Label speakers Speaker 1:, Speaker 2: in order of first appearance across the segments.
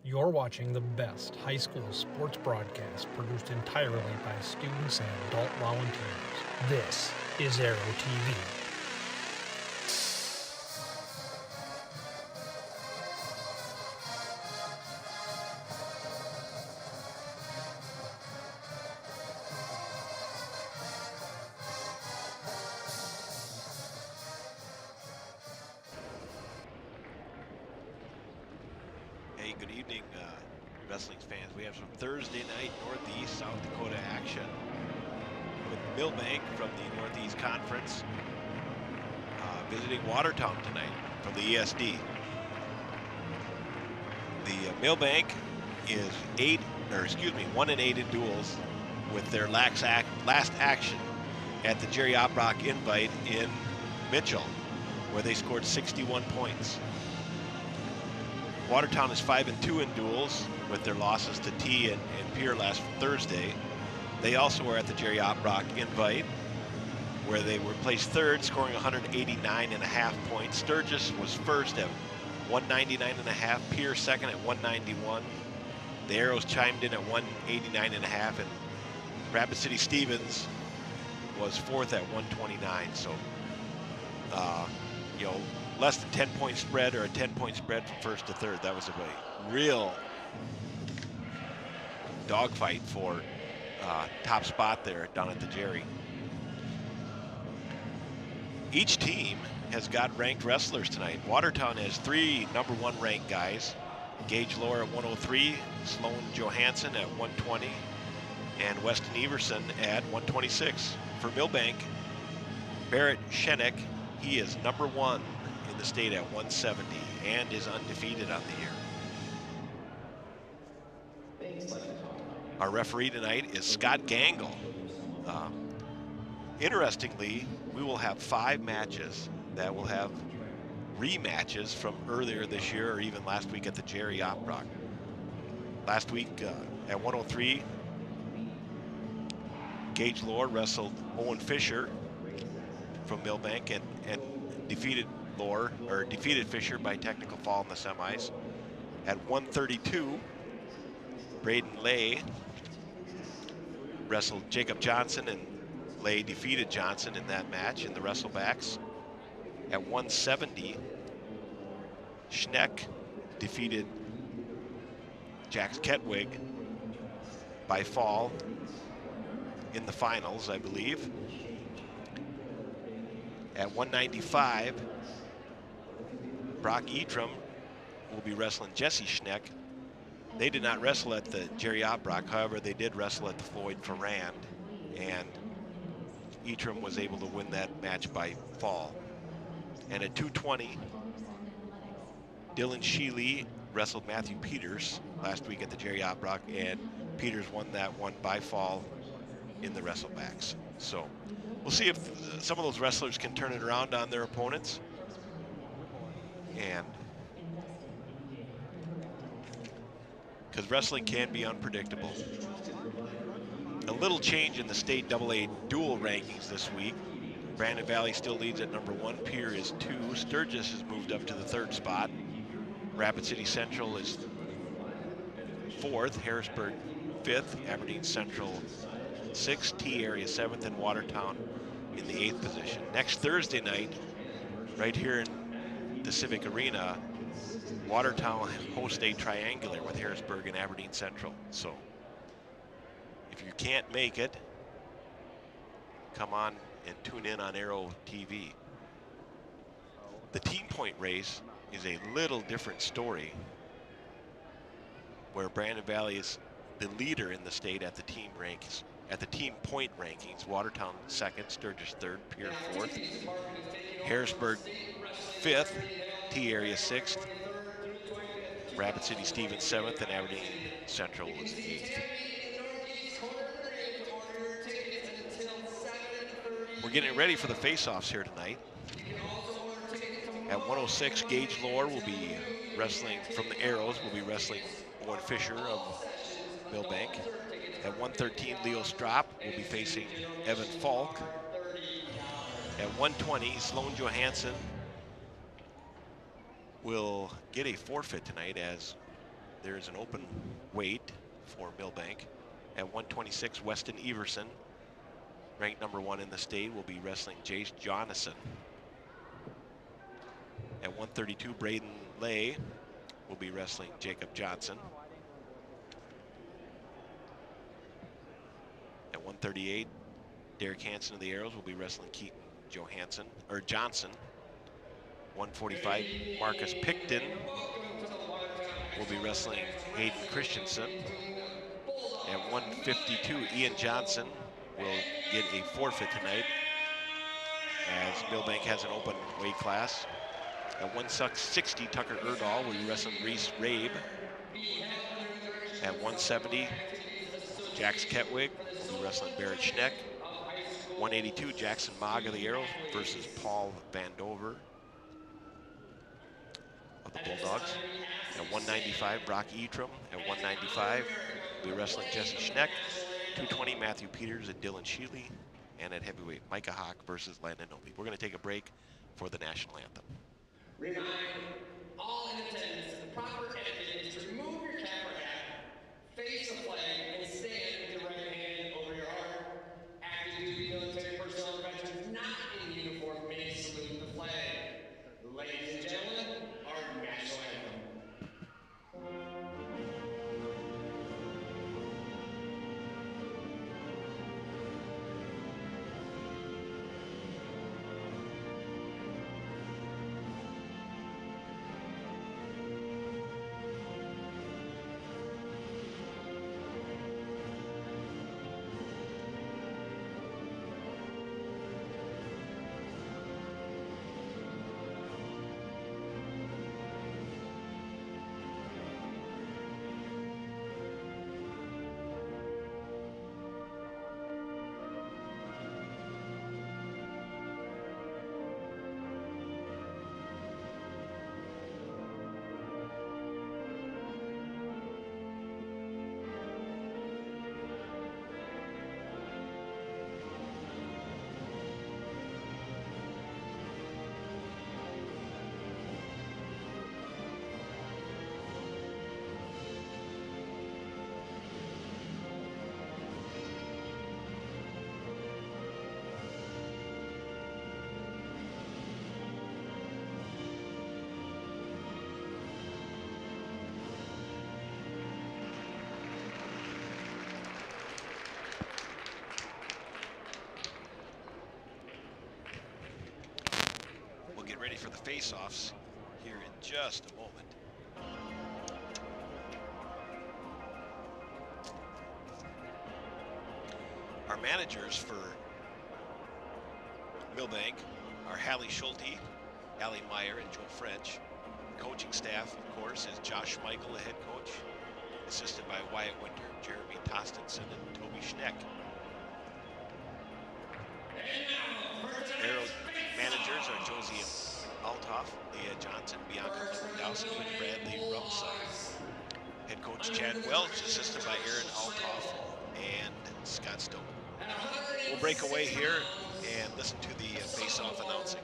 Speaker 1: You're watching the best high school sports broadcast produced entirely by students and adult volunteers. This is Arrow TV.
Speaker 2: Hey, good evening, wrestling fans. We have some Thursday night Northeast South Dakota action with Milbank from the Northeast Conference visiting Watertown tonight from the ESD. The Milbank is 1-8 in duels with their last action at the Jerry Oprock Invite in Mitchell, where they scored 61 points. Watertown is 5-2 in duels with their losses to T and Pierre last Thursday. They also were at the Jerry Oprock Invite, where they were placed third, scoring 189.5 points. Sturgis was first at 199.5, Pierre second at 191. The Arrows chimed in at 189.5, and Rapid City Stevens was fourth at 129. So, less than 10-point spread or a 10-point spread from first to third. That was a real dogfight for top spot there down at the Jerry. Each team has got ranked wrestlers tonight. Watertown has 3 number 1 ranked guys. Gage Lohr at 103, Sloan Johansson at 120, and Weston Everson at 126. For Milbank, Barrett Shenek, he is number 1 in the state at 170 and is undefeated on the year. Our referee tonight is Scott Gangle. Interestingly, we will have 5 matches that will have rematches from earlier this year or even last week at the Jerry Oprock. Last week at 103, Gage Lohr wrestled Owen Fisher from Milbank and defeated Fisher by technical fall in the semis. At 132, Braden Lay wrestled Jacob Johnson, and Lay defeated Johnson in that match in the wrestlebacks. At 170, Schneck defeated Jax Ketwig by fall in the finals, I believe. At 195, Brock Etram will be wrestling Jesse Schneck. They did not wrestle at the Jerry Oprock, however, they did wrestle at the Floyd Ferrand, and Etram was able to win that match by fall. And at 220, Dylan Sheely wrestled Matthew Peters last week at the Jerry Oprock, and Peters won that one by fall in the wrestlebacks. So we'll see if some of those wrestlers can turn it around on their opponents. And because wrestling can be unpredictable. A little change in the state AA dual rankings this week. Brandon Valley still leads at number 1. Pierre is 2. Sturgis has moved up to the 3rd spot. Rapid City Central is 4th. Harrisburg 5th. Aberdeen Central 6th. T area 7th, and Watertown in the 8th position. Next Thursday night, right here in the Civic Arena, Watertown hosts a triangular with Harrisburg and Aberdeen Central. So if you can't make it, come on and tune in on Arrow TV. The team point race is a little different story, where Brandon Valley is the leader in the state at the team ranks, at the team point rankings. Watertown 2nd, Sturgis 3rd, Pierre 4th, Harrisburg 5th, T area 6th, Rapid City Stevens 7th, and Aberdeen Central was 8th. We're getting ready for the face-offs here tonight. At 106, Gage Lohr will be wrestling from the Arrows, will be wrestling Owen Fisher of Milbank. At 113, Leo Strop will be facing Evan Falk. At 120, Sloan Johansson will get a forfeit tonight, as there is an open weight for Milbank. At 126, Weston Everson, ranked number 1 in the state, will be wrestling Jace Jonathan. At 132, Braden Lay will be wrestling Jacob Johnson. At 138, Derek Hansen of the Arrows will be wrestling Keaton Johnson. 145, Marcus Picton will be wrestling Hayden Christensen. At 152, Ian Johnson will get a forfeit tonight, as Milbank has an open weight class. At 160, Tucker Erdahl will be wrestling Reese Rabe. At 170, Jax Ketwig will be wrestling Barrett Schneck. 182, Jackson Mogg of the Arrows versus Paul Vandover of the Bulldogs. At 195, Brock Etram. At 195, we'll be wrestling Jesse Schneck. 220, Matthew Peters and Dylan Sheely. And at heavyweight, Micah Hawk versus Landon Nobi. We're going to take a break for the national anthem.
Speaker 3: Remind all in attendance that the proper etiquette is to remove your cap or hat, face the flag, and stand with your right hand over your heart. Active duty military personnel and veterans not in uniform may salute the flag. Ladies and gentlemen, our national anthem.
Speaker 2: Ready for the face-offs here in just a moment. Our managers for Milbank are Hallie Schulte, Allie Meyer, and Joe French. Coaching staff, of course, is Josh Michael, the head coach, assisted by Wyatt Winter, Jeremy Tostenson, and Toby Schneck. Arrow managers are Josie Althoff, Leah Johnson, Bianca Lewandowski, and Bradley Rumside. Head coach Chad Welch, assisted by Aaron Althoff and Scott Stoke. We'll break away here and listen to the face-off announcing.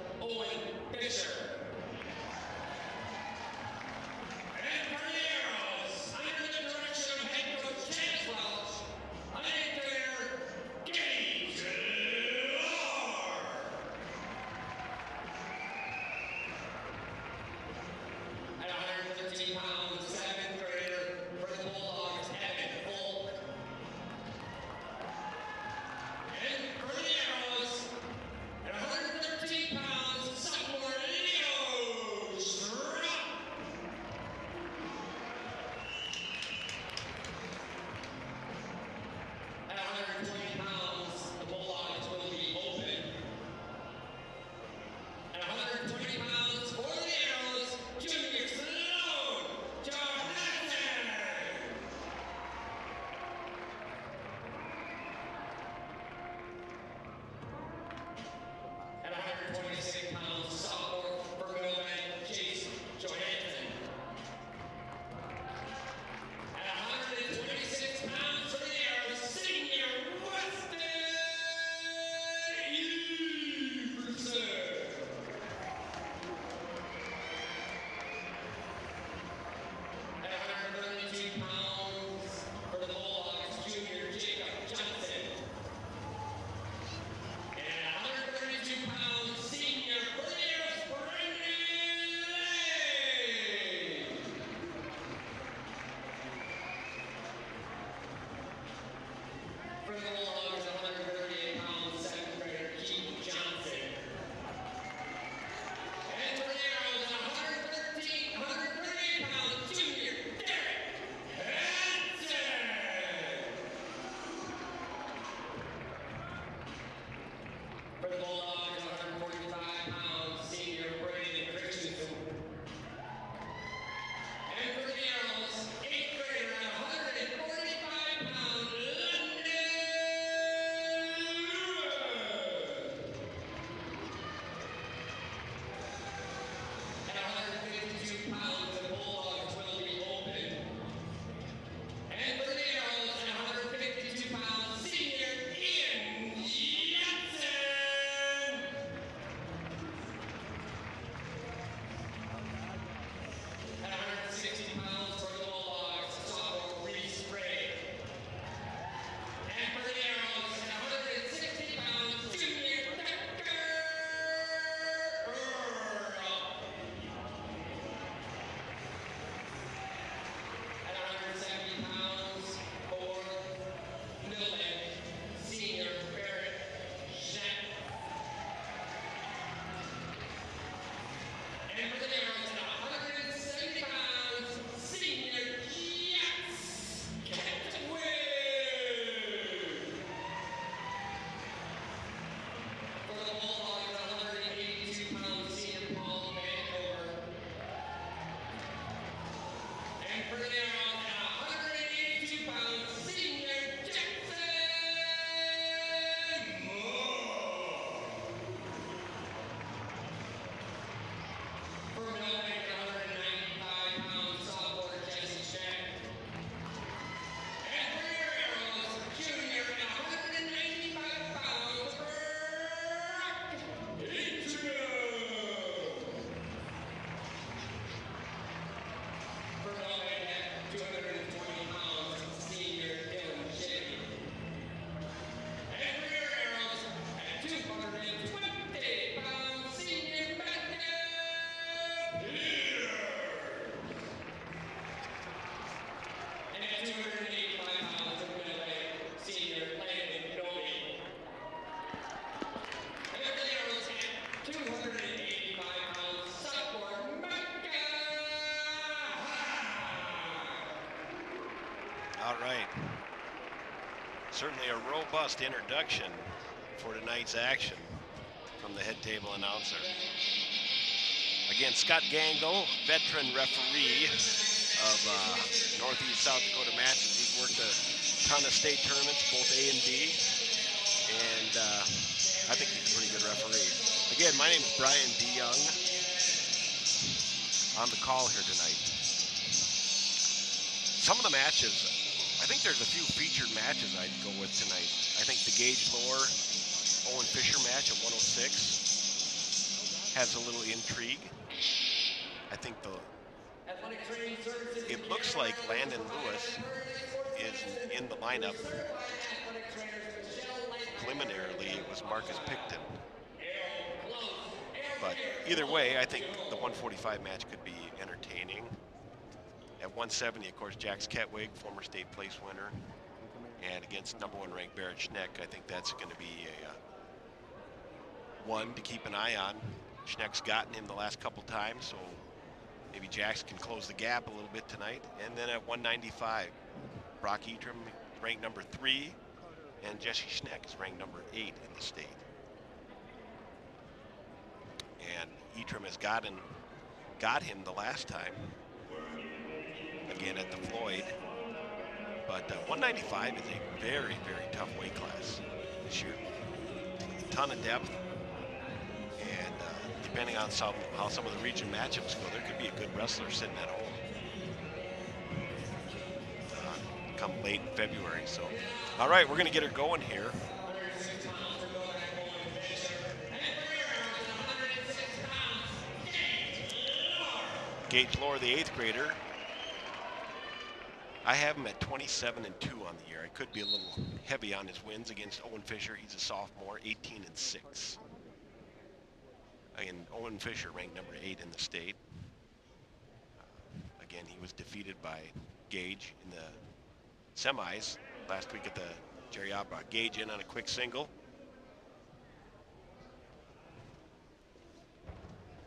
Speaker 2: Certainly a robust introduction for tonight's action from the head table announcer. Again, Scott Gangle, veteran referee of Northeast South Dakota matches. He's worked a ton of state tournaments, both A and B, and I think he's a pretty good referee. Again, my name is Brian DeYoung. On the call here tonight. Some of the matches, I think there's a few featured matches I'd go with tonight. I think the Gage Lohr Owen Fisher match at 106 has a little intrigue. I think it looks like Landon Lewis is in the lineup. Preliminarily, it was Marcus Picton. But either way, I think the 145 match could be entertaining. At 170, of course, Jax Ketwig, former state place winner. And against number 1 ranked Barrett Schneck, I think that's going to be a one to keep an eye on. Schneck's gotten him the last couple times, so maybe Jax can close the gap a little bit tonight. And then at 195, Brock Etram ranked number 3, and Jesse Schneck is ranked number 8 in the state. And Etram has got him the last time, again at the Floyd. But 195 is a very, very tough weight class this year. A ton of depth, and depending on how some of the region matchups go, there could be a good wrestler sitting at home come late in February. So, all right, we're going to get her going here. Gage Lohr, the 8th grader. I have him at 27-2 on the year. I could be a little heavy on his wins against Owen Fisher. He's a sophomore, 18-6. Again, Owen Fisher ranked number 8 in the state. Again, he was defeated by Gage in the semis last week at the Jerry Obrach. Gage in on a quick single.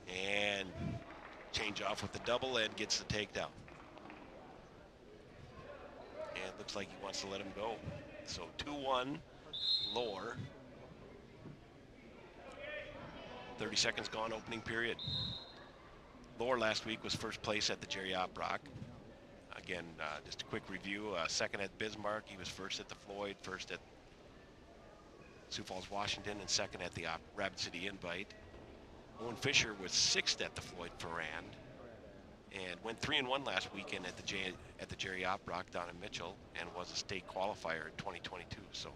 Speaker 2: And change off with the double and gets the takedown. And it looks like he wants to let him go. So 2-1, Lohr. 30 seconds gone, opening period. Lohr last week was first place at the Jerry Obrach. Again, just a quick review. Second at Bismarck. He was first at the Floyd, first at Sioux Falls, Washington, and second at the Rapid City Invite. Owen Fisher was 6th at the Floyd Ferrand and went 3-1 last weekend at the Jerry Obrach down in Mitchell and was a state qualifier in 2022. So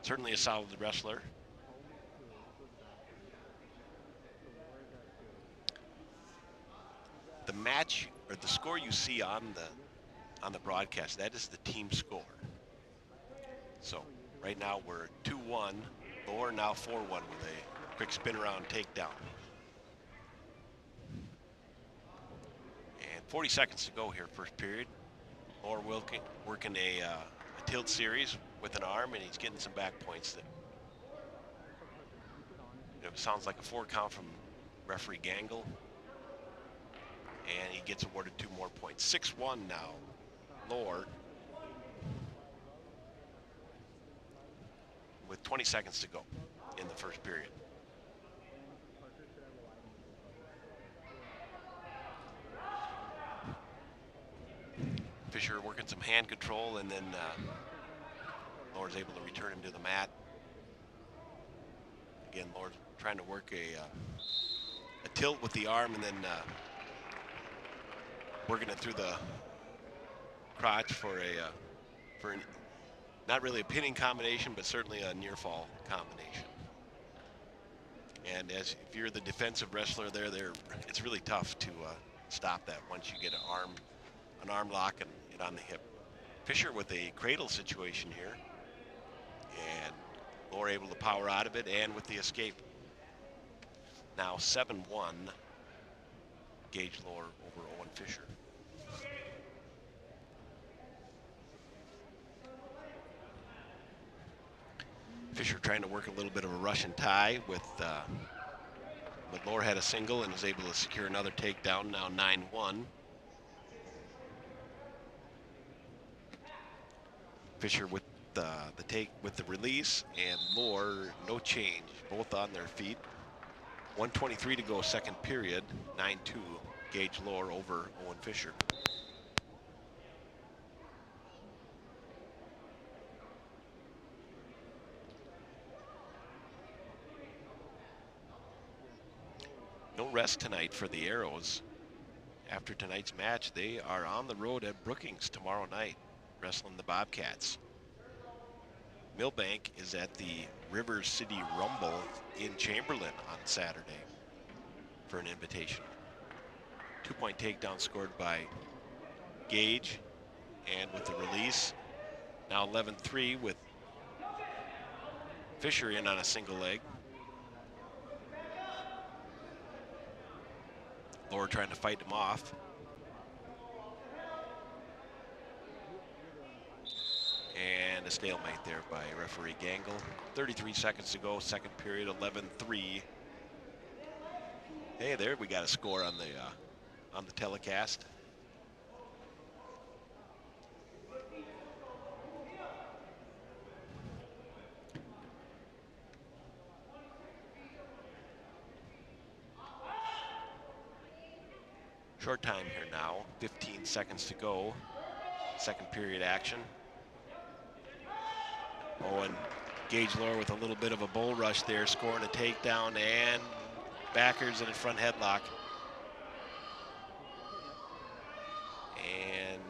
Speaker 2: certainly a solid wrestler. The match or the score you see on the broadcast, that is the team score. So right now we're 2-1, Lohr now 4-1 with a quick spin around takedown. And 40 seconds to go here, first period. Lohr working a tilt series with an arm, and he's getting some back points that sounds like a 4 count from referee Gangle. And he gets awarded 2 more points. 6-1 now, Lohr. With 20 seconds to go in the first period. Fisher working some hand control, and then Lohr's able to return him to the mat. Again, Lohr's trying to work a tilt with the arm, and then working it through the crotch for not really a pinning combination, but certainly a near fall combination. And if you're the defensive wrestler there, it's really tough to stop that once you get an arm lock and it on the hip. Fisher with a cradle situation here, and Lohr able to power out of it and with the escape. Now 7-1, Gage Lohr over Owen Fisher. Fisher trying to work a little bit of a Russian tie but Lohr had a single and was able to secure another takedown, now 9-1. Fisher with the take with the release, and Lohr, no change, both on their feet. 1:23 to go, second period, 9-2, Gage Lohr over Owen Fisher. No rest tonight for the Arrows. After tonight's match, they are on the road at Brookings tomorrow night, wrestling the Bobcats. Milbank is at the River City Rumble in Chamberlain on Saturday for an invitation. 2-point takedown scored by Gage, and with the release, now 11-3 with Fisher in on a single leg. Lohr trying to fight him off. And a stalemate there by referee Gangle. 33 seconds to go, second period, 11-3. Hey, there we got a score on the telecast. Short time here now, 15 seconds to go. Second period action. And Gage Lohr with a little bit of a bull rush there, scoring a takedown and backers in a front headlock. And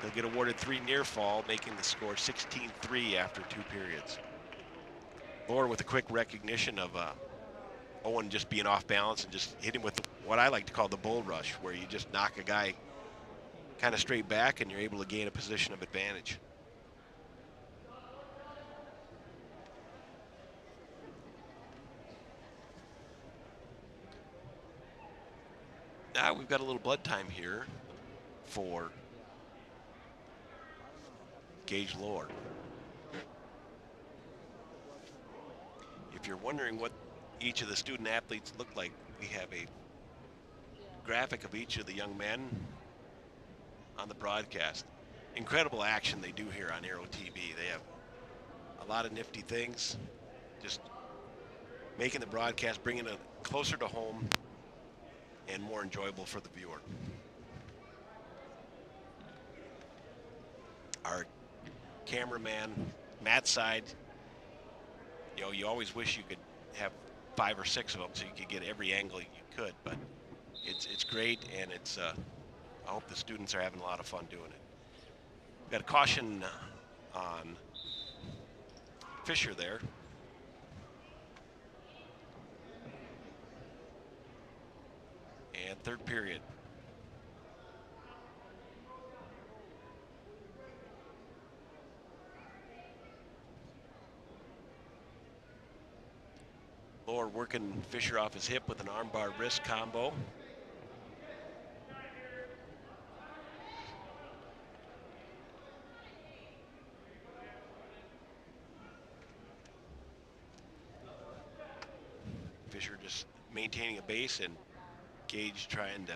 Speaker 2: they'll get awarded 3 near fall, making the score 16-3 after 2 periods. Lohr with a quick recognition of Owen just being off balance and just hit him with what I like to call the bull rush, where you just knock a guy kind of straight back and you're able to gain a position of advantage. Now we've got a little blood time here for Gage Lohr. If you're wondering what each of the student athletes look like, we have a graphic of each of the young men on the broadcast. Incredible action they do here on Aero TV. They have a lot of nifty things, just making the broadcast, bringing it closer to home and more enjoyable for the viewer. Our cameraman, Matt's side, you know, you always wish you could have 5 or 6 of them so you could get every angle you could, but it's great, and it's I hope the students are having a lot of fun doing it. We've got a caution on Fisher there. And third period. Lohr working Fisher off his hip with an armbar wrist combo. Fisher just maintaining a base, and Gage trying to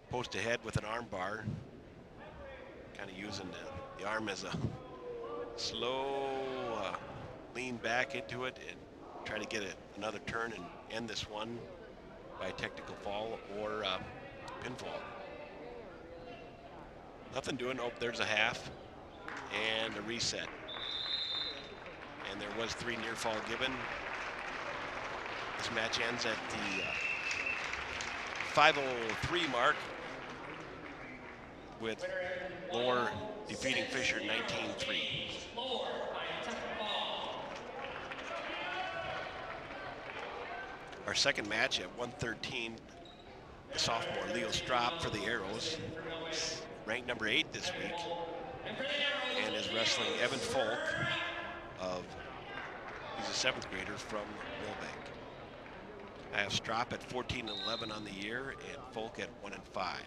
Speaker 2: post ahead with an armbar, kind of using the arm as a slow lean back into it and try to get another turn and end this one by a technical fall or pinfall. Nothing doing. Oh, there's a half and a reset. And there was 3 near fall given. This match ends at the 5:03 mark with Lohr defeating Fisher 19-3. Our second match at 1:13, the sophomore Leo Strop for the Arrows, ranked number 8 this week, and is wrestling Evan Folk he's a 7th grader from Milbank. I have Strop at 14-11 on the year, and Folk at 1-5.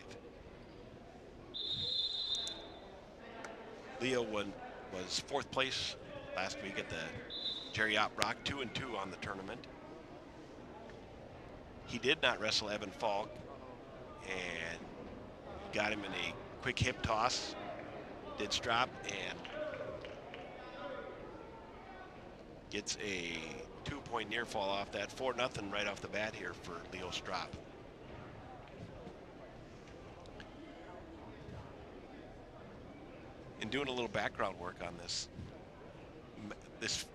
Speaker 2: Leo was 4th place last week at the Jerry Ott Brock, 2-2 on the tournament. He did not wrestle Evan Falk and got him in a quick hip toss did Strop, and gets a 2-point near fall off that. 4-0 right off the bat here for Leo Strop. In doing a little background work on this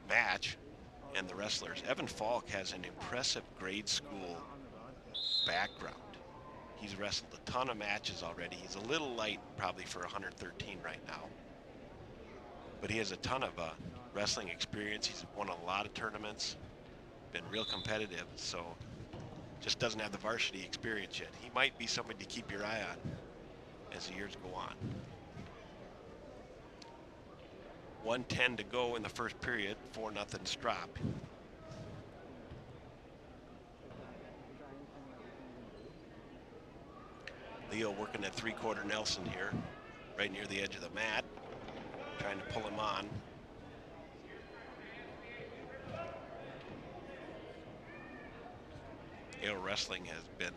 Speaker 2: match and the wrestlers, Evan Falk has an impressive grade school background. He's wrestled a ton of matches already. He's a little light probably for 113 right now, but he has a ton of wrestling experience. He's won a lot of tournaments, been real competitive, so just doesn't have the varsity experience yet. He might be somebody to keep your eye on as the years go on. 1:10 to go in the first period, 4-0 Strop. Leo working that 3/4 Nelson here, right near the edge of the mat, trying to pull him on. Yale Wrestling has been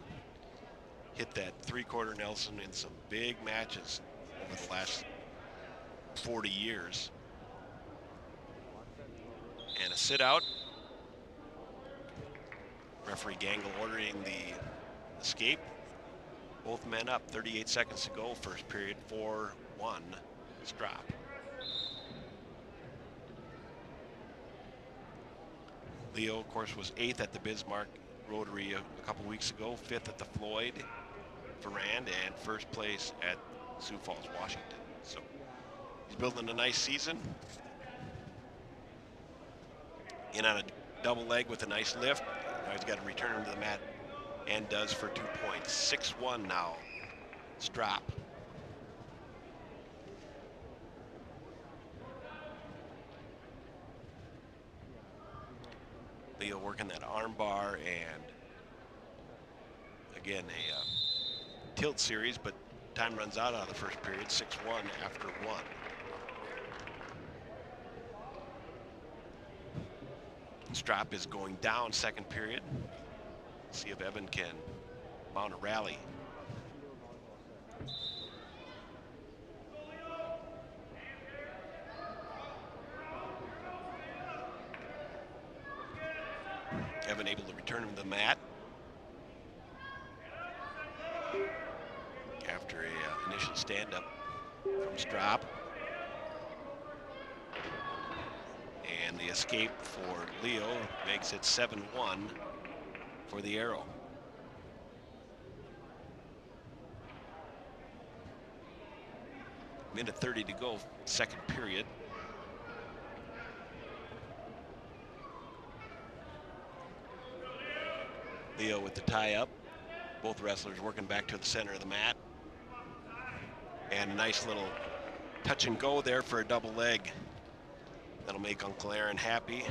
Speaker 2: hit that 3/4 Nelson in some big matches over the last 40 years. And a sit out. Referee Gangle ordering the escape. Both men up, 38 seconds to go, first period, 4-1 Strop. Leo, of course, was 8th at the Bismarck Rotary a couple weeks ago, 5th at the Floyd Ferrand, and first place at Sioux Falls, Washington. So he's building a nice season. In on a double leg with a nice lift. Now he's got to return him to the mat, and does for 2 points. 6-1 now, Strop. Leo working that arm bar, and again a tilt series, but time runs out of the first period. 6-1 after 1. Strop is going down second period. See if Evan can mount a rally. Evan able to return him to the mat after a initial stand-up from Strop. And the escape for Leo makes it 7-1 for the Arrow. Minute 30 to go, second period. Leo with the tie-up. Both wrestlers working back to the center of the mat. And a nice little touch and go there for a double leg. That'll make Uncle Aaron happy.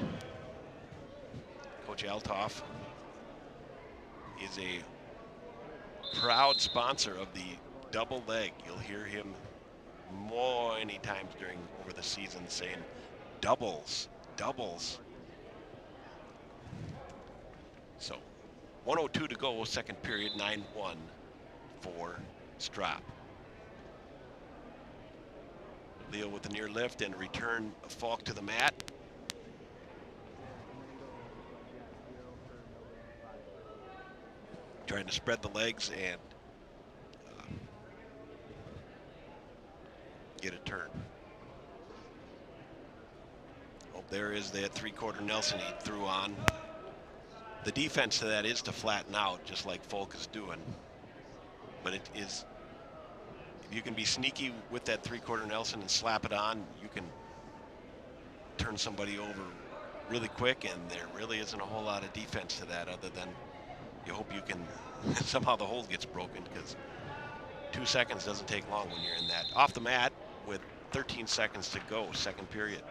Speaker 2: Coach Altoff is a proud sponsor of the double leg. You'll hear him many times over the season saying doubles, doubles. So 1:02 to go, second period, 9-1 for Strop. Leo with the near lift and return Falk to the mat. Trying to spread the legs and get a turn. Oh, there is that 3/4 Nelson he threw on. The defense to that is to flatten out, just like Falk is doing. But it is, if you can be sneaky with that 3/4 Nelson and slap it on, you can turn somebody over really quick, and there really isn't a whole lot of defense to that other than you hope you can, somehow the hold gets broken, because 2 seconds doesn't take long when you're in that. Off the mat with 13 seconds to go, second period.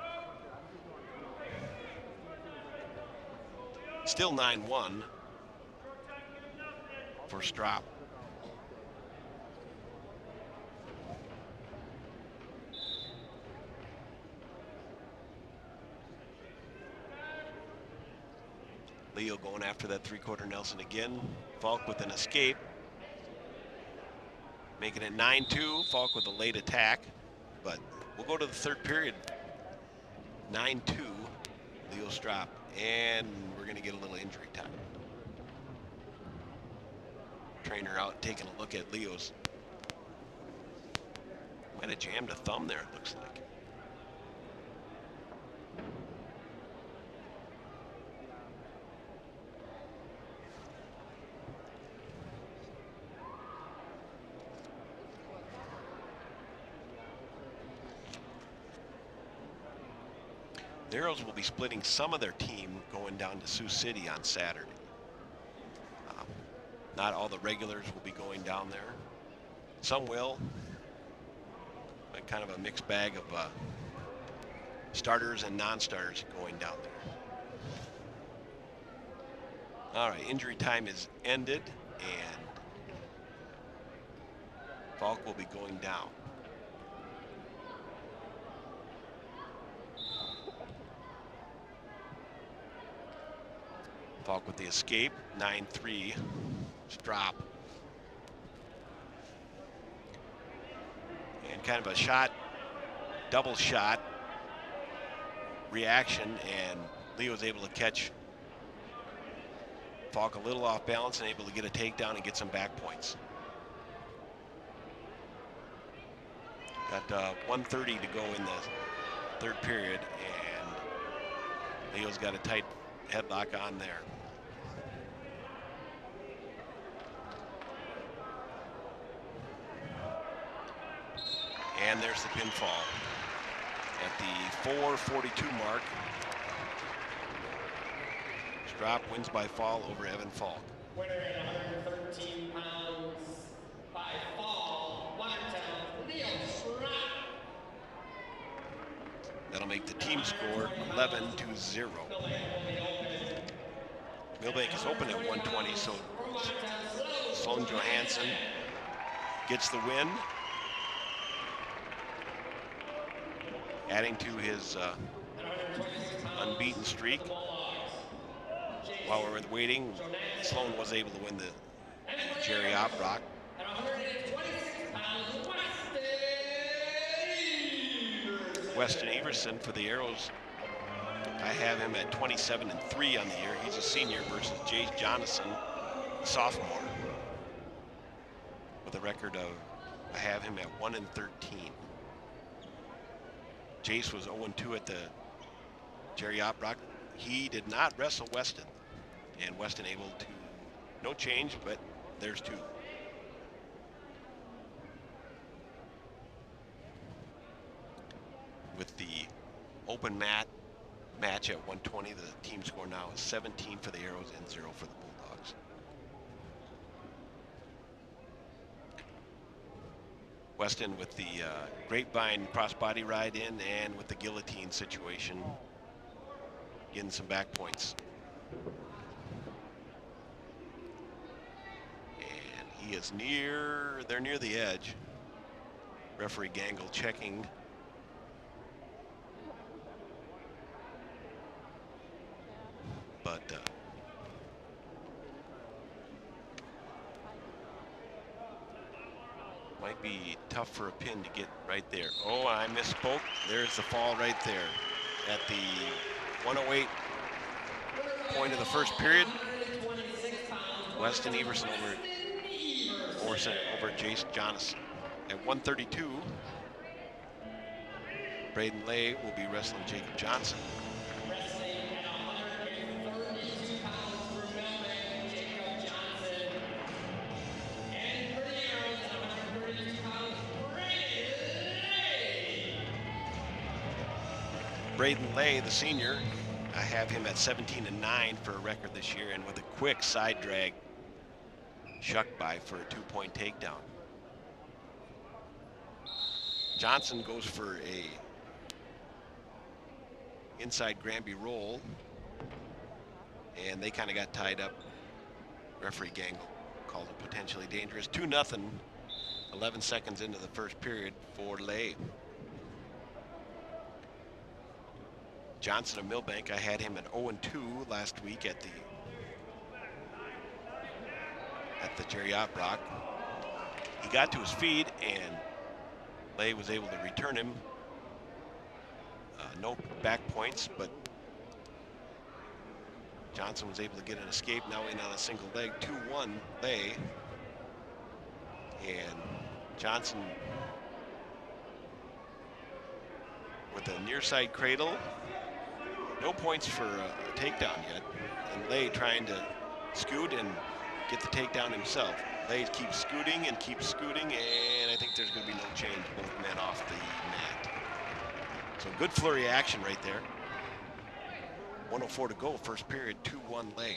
Speaker 2: Still 9-1 for Strop. Leo going after that 3/4 Nelson again. Falk with an escape. Making it 9-2. Falk with a late attack. But we'll go to the third period. 9-2, Leo Strop, and we're going to get a little injury time. Trainer out taking a look at Leo's. Might have jammed a thumb there, it looks like. The Arrows will be splitting some of their team going down to Sioux City on Saturday. Not all the regulars will be going down there. Some will. But kind of a mixed bag of starters and non-starters going down there. All right, injury time is ended, and Falk will be going down. Falk with the escape, 9-3, Strop. And kind of a shot, double shot reaction, and Leo's able to catch Falk a little off balance and able to get a takedown and get some back points. Got 1:30 to go in the third period, and Leo's got a tight headlock on there. And there's the pinfall at the 4:42 mark. Strop wins by fall over Evan Falk.
Speaker 3: Winner at 113 pounds by fall, Watertown, Leo Strop.
Speaker 2: That'll make the team score 11-0. Milbank is open at 120, so Sloan Johansson gets the win, adding to his unbeaten streak. While we're waiting, Sloan was able to win the Jerry Oprock. Weston Everson for the Arrows. I have him at 27-3 on the year. He's a senior versus Jace Jonathan, sophomore, with a record of, I have him at 1-13. Jace was 0-2 at the Jerry Oprock. He did not wrestle Weston, and Weston able to, no change, but there's two. With the open match at 120, the team score now is 17 for the Arrows and 0 for the Bulldogs. Weston with the grapevine crossbody ride in, and with the guillotine situation, getting some back points. And he is they're near the edge. Referee Gangle checking. But might be tough for a pin to get right there. Oh, I misspoke. There's the fall right there at the 108 point of the first period. Weston Everson over Jace Jonathan. At 132, Braden Lay will be wrestling Jacob Johnson.
Speaker 3: Wrestling at 132 pounds for Milbank, Jacob Johnson. And for the Arrows at 132 pounds,
Speaker 2: Braden Lay, the senior, I have him at 17-9 for a record this year, and with a quick side drag shuck by for a 2-point takedown. Johnson goes for a inside Granby roll, and they kind of got tied up. Referee Gangle called it potentially dangerous. 2-0, 11 seconds into the first period for Lay. Johnson of Milbank, I had him at 0-2 last week at the Jerry Oprock. He got to his feet and Lay was able to return him. No back points, but Johnson was able to get an escape, now in on a single leg. 2-1 Lay. And Johnson with a near side cradle. No points for a takedown yet. And Lay trying to scoot and get the takedown himself. Lay keeps scooting, and I think there's going to be no change. Both men off the mat. So good flurry action right there. 1:04 to go, first period, 2-1 Lay.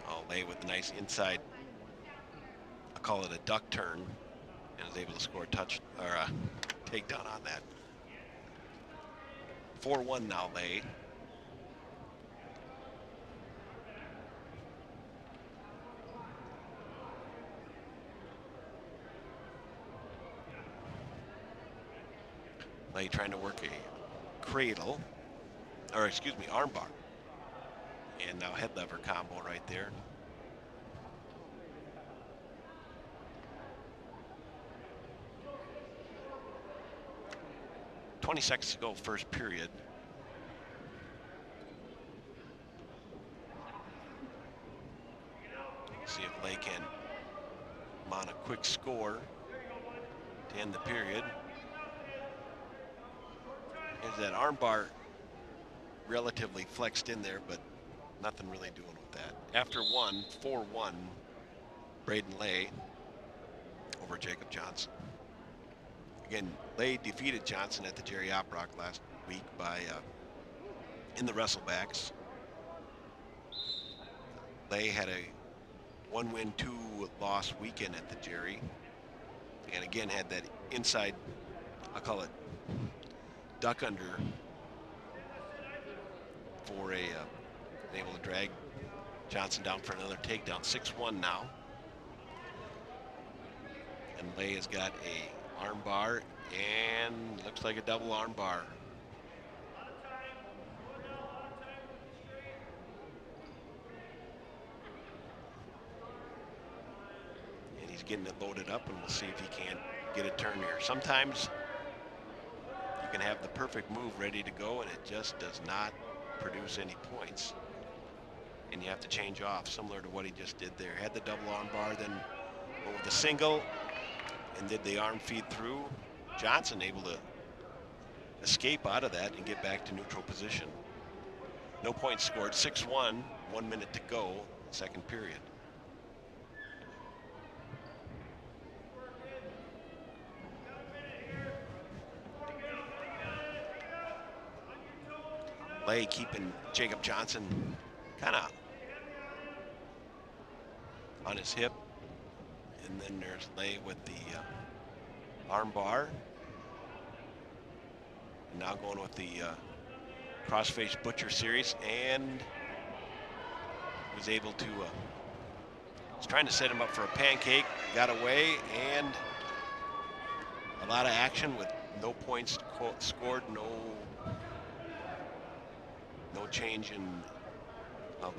Speaker 2: Oh, Lay with a nice inside, I call it a duck turn, and is able to score a touch or a takedown on that. 4-1 now, Lay. Lay trying to work a cradle, or excuse me, armbar. And now head lever combo right there. .20 seconds to go, first period. See if Lay can mount a quick score to end the period. Is that armbar relatively flexed in there, but nothing really doing with that. After 4-1, Braden Lay over Jacob Johnson. Again, Lay defeated Johnson at the Jerry Oprock last week by in the wrestlebacks. Lay had a 1-win, 2-loss weekend at the Jerry, and again had that inside, I'll call it duck under for able to drag Johnson down for another takedown. 6-1 now. And Lay has got a arm bar and looks like a double arm bar. And he's getting it loaded up, and we'll see if he can't get a turn here. Sometimes you can have the perfect move ready to go, and it just does not produce any points. And you have to change off, similar to what he just did there. Had the double arm bar, then went with the single, and did the arm feed through. Johnson able to escape out of that and get back to neutral position. No points scored, 6-1, 1 minute to go, second period. Lay keeping Jacob Johnson kind of on his hip. And then there's Lay with the arm bar. And now going with the crossface butcher series, and was able to, was trying to set him up for a pancake, got away, and a lot of action with no points scored, no change in of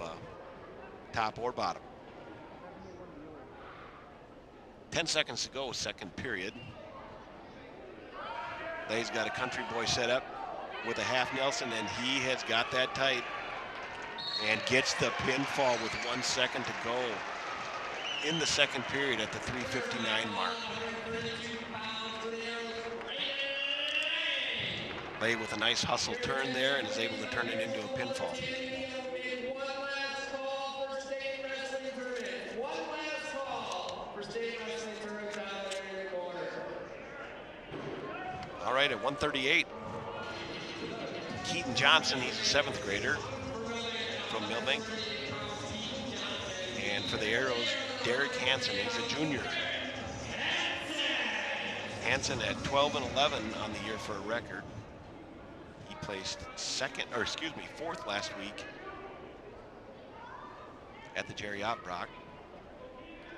Speaker 2: top or bottom. 10 seconds to go, second period. Lay's got a country boy set up with a half Nelson, and he has got that tight and gets the pinfall with 1 second to go in the second period at the 3:59 mark. Lay with a nice hustle turn there and is able to turn it into a pinfall. All right, at 1:38, Keaton Johnson, he's a 7th grader from Milbank. And for the Arrows, Derek Hansen, he's a junior. Hansen at 12-11 on the year for a record. He placed 4th last week at the Jerry Oprock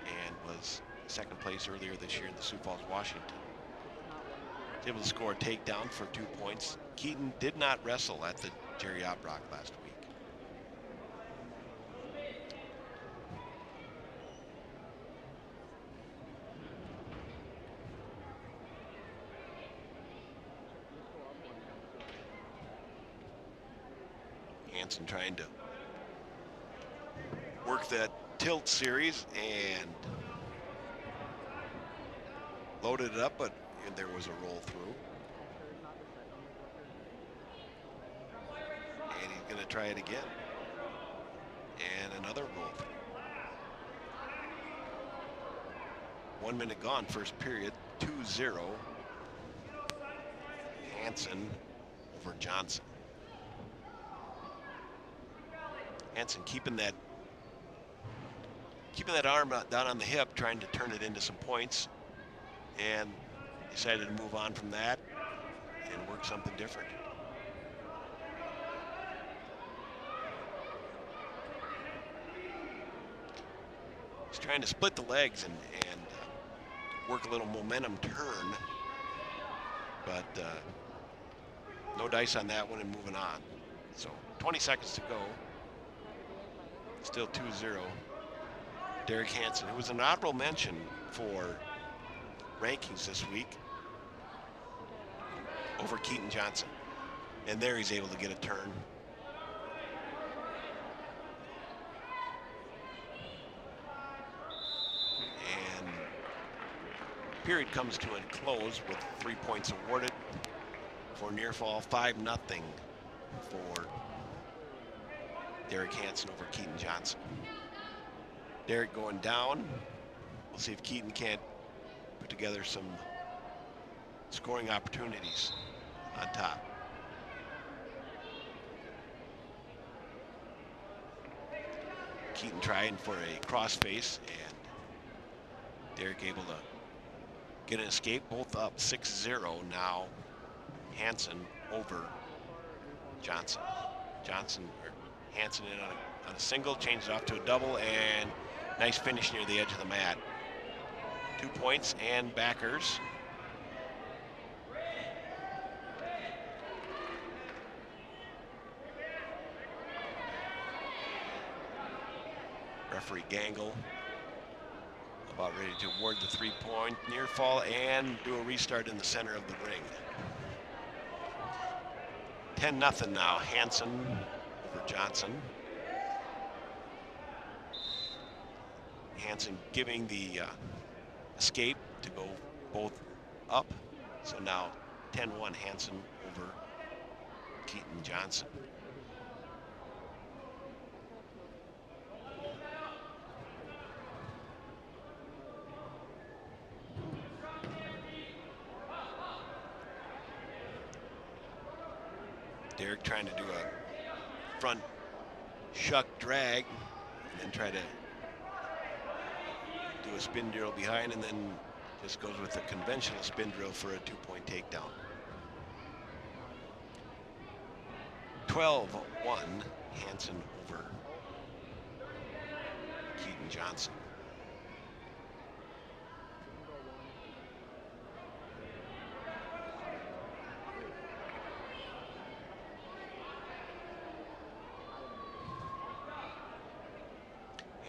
Speaker 2: and was 2nd place earlier this year in the Sioux Falls, Washington. He was able to score a takedown for 2 points. Keaton did not wrestle at the Jerry Oprock last week. Hansen trying to work that tilt series and loaded it up, but there was a roll through. And he's going to try it again. And another roll through. 1 minute gone, first period, 2-0. Hansen over Johnson. Hansen keeping that arm down on the hip, trying to turn it into some points, and decided to move on from that and work something different. He's trying to split the legs and work a little momentum turn, but no dice on that one and moving on. So 20 seconds to go. Still 2-0. Derek Hansen, who was an honorable mention for rankings this week over Keaton Johnson. And there he's able to get a turn. And period comes to a close with 3 points awarded for near fall, 5-0 for Derek Hansen over Keaton Johnson. Derek going down. We'll see if Keaton can't put together some scoring opportunities on top. Keaton trying for a crossface, and Derek able to get an escape, both up 6-0 now. Hansen over Johnson. Hansen in on a single, changes off to a double, and nice finish near the edge of the mat. 2 points and backers. Referee Gangle about ready to award the 3-point near fall and do a restart in the center of the ring. 10-0 now, Hansen over Johnson. Hansen giving the escape to go both up. So now 10-1 Hansen over Keaton Johnson. Derek trying to do a front shuck drag and then try to do a spin drill behind, and then just goes with a conventional spin drill for a 2-point takedown. 12-1 Hansen over Keaton Johnson.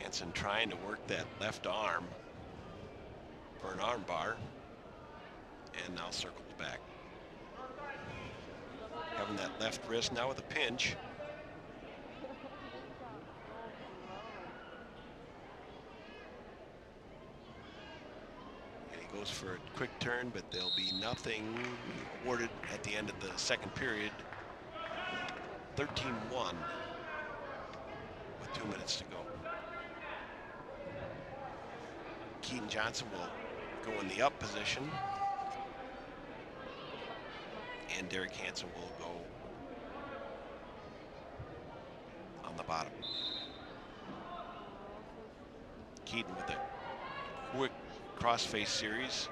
Speaker 2: Hansen trying to work that left arm for an arm bar, and now circles back. Having that left wrist now with a pinch. And he goes for a quick turn, but there'll be nothing awarded at the end of the second period. 13-1 with 2 minutes to go. Keaton Johnson will go in the up position, and Derek Hansen will go on the bottom. Keaton with a quick crossface series,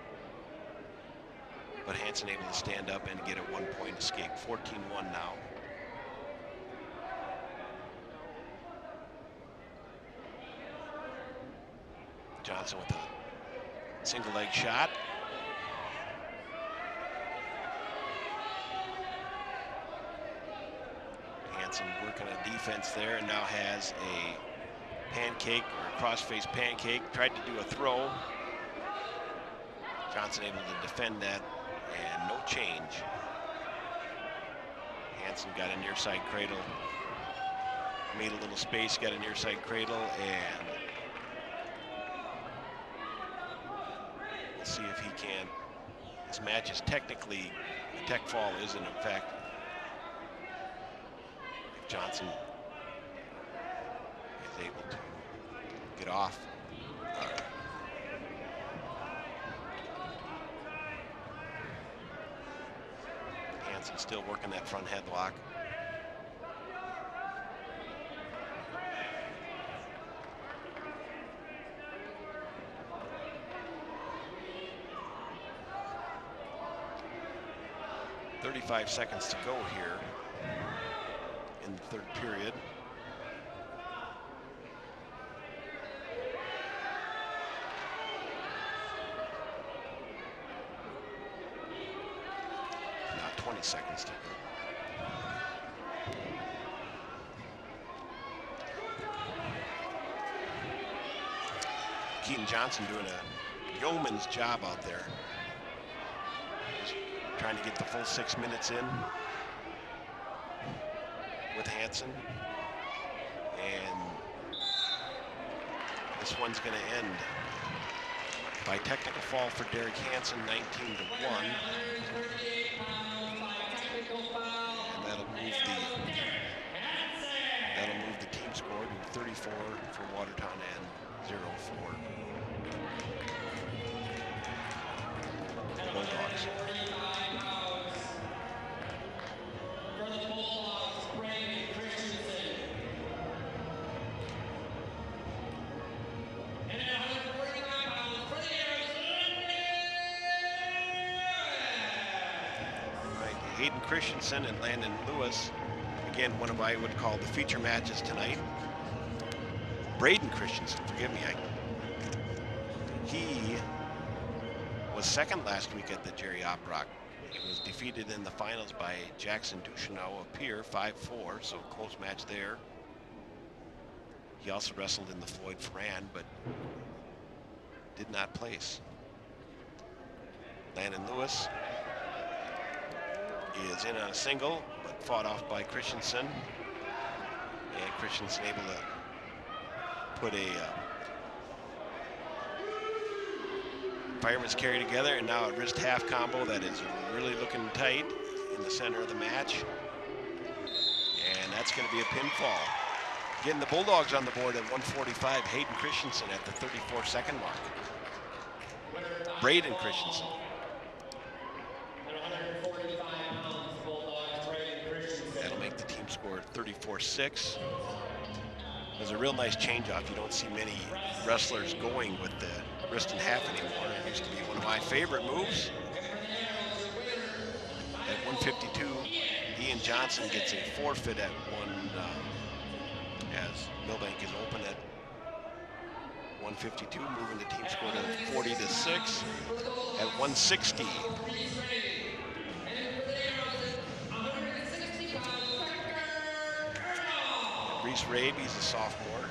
Speaker 2: but Hansen able to stand up and get a 1-point escape. 14-1 now. Johnson with a single leg shot. Hansen working a defense there and now has a pancake or a crossface pancake. Tried to do a throw. Johnson able to defend that and no change. Hansen got a near side cradle made a little space, got a near side cradle, and we'll see if he can. This match is technically, a tech fall isn't in fact. If Johnson is able to get off. Hansen still working that front headlock. .35 seconds to go here in the third period. Not 20 seconds to go. Keaton Johnson doing a yeoman's job out there. Trying to get the full 6 minutes in with Hansen. And this one's going to end by technical fall for Derek Hansen, 19-1. And that'll move the team score to 34 for Watertown and 0 for the Bulldogs. Hayden Christensen and Landon Lewis. Again, one of I would call the feature matches tonight. Braden Christensen, forgive me. He was second last week at the Jerry Oprock. He was defeated in the finals by Jackson Ducheneau of Pierre, 5-4, so close match there. He also wrestled in the Floyd Ferran, but did not place. Landon Lewis is in on a single, but fought off by Christensen. And Christensen able to put a fireman's carry together, and now a wrist half combo that is really looking tight in the center of the match. And that's going to be a pinfall. Getting the Bulldogs on the board at 145, Hayden Christensen at the 34-second mark. Braden Christensen. That'll make the team score 34-6. There's a real nice change-off. You don't see many wrestlers going with the wrist and half anymore. It used to be one of my favorite moves. At 152, Ian Johnson gets a forfeit at as Milbank is open at 152, moving the team score to 40-6. At 160, Reese Rabe, he's a sophomore.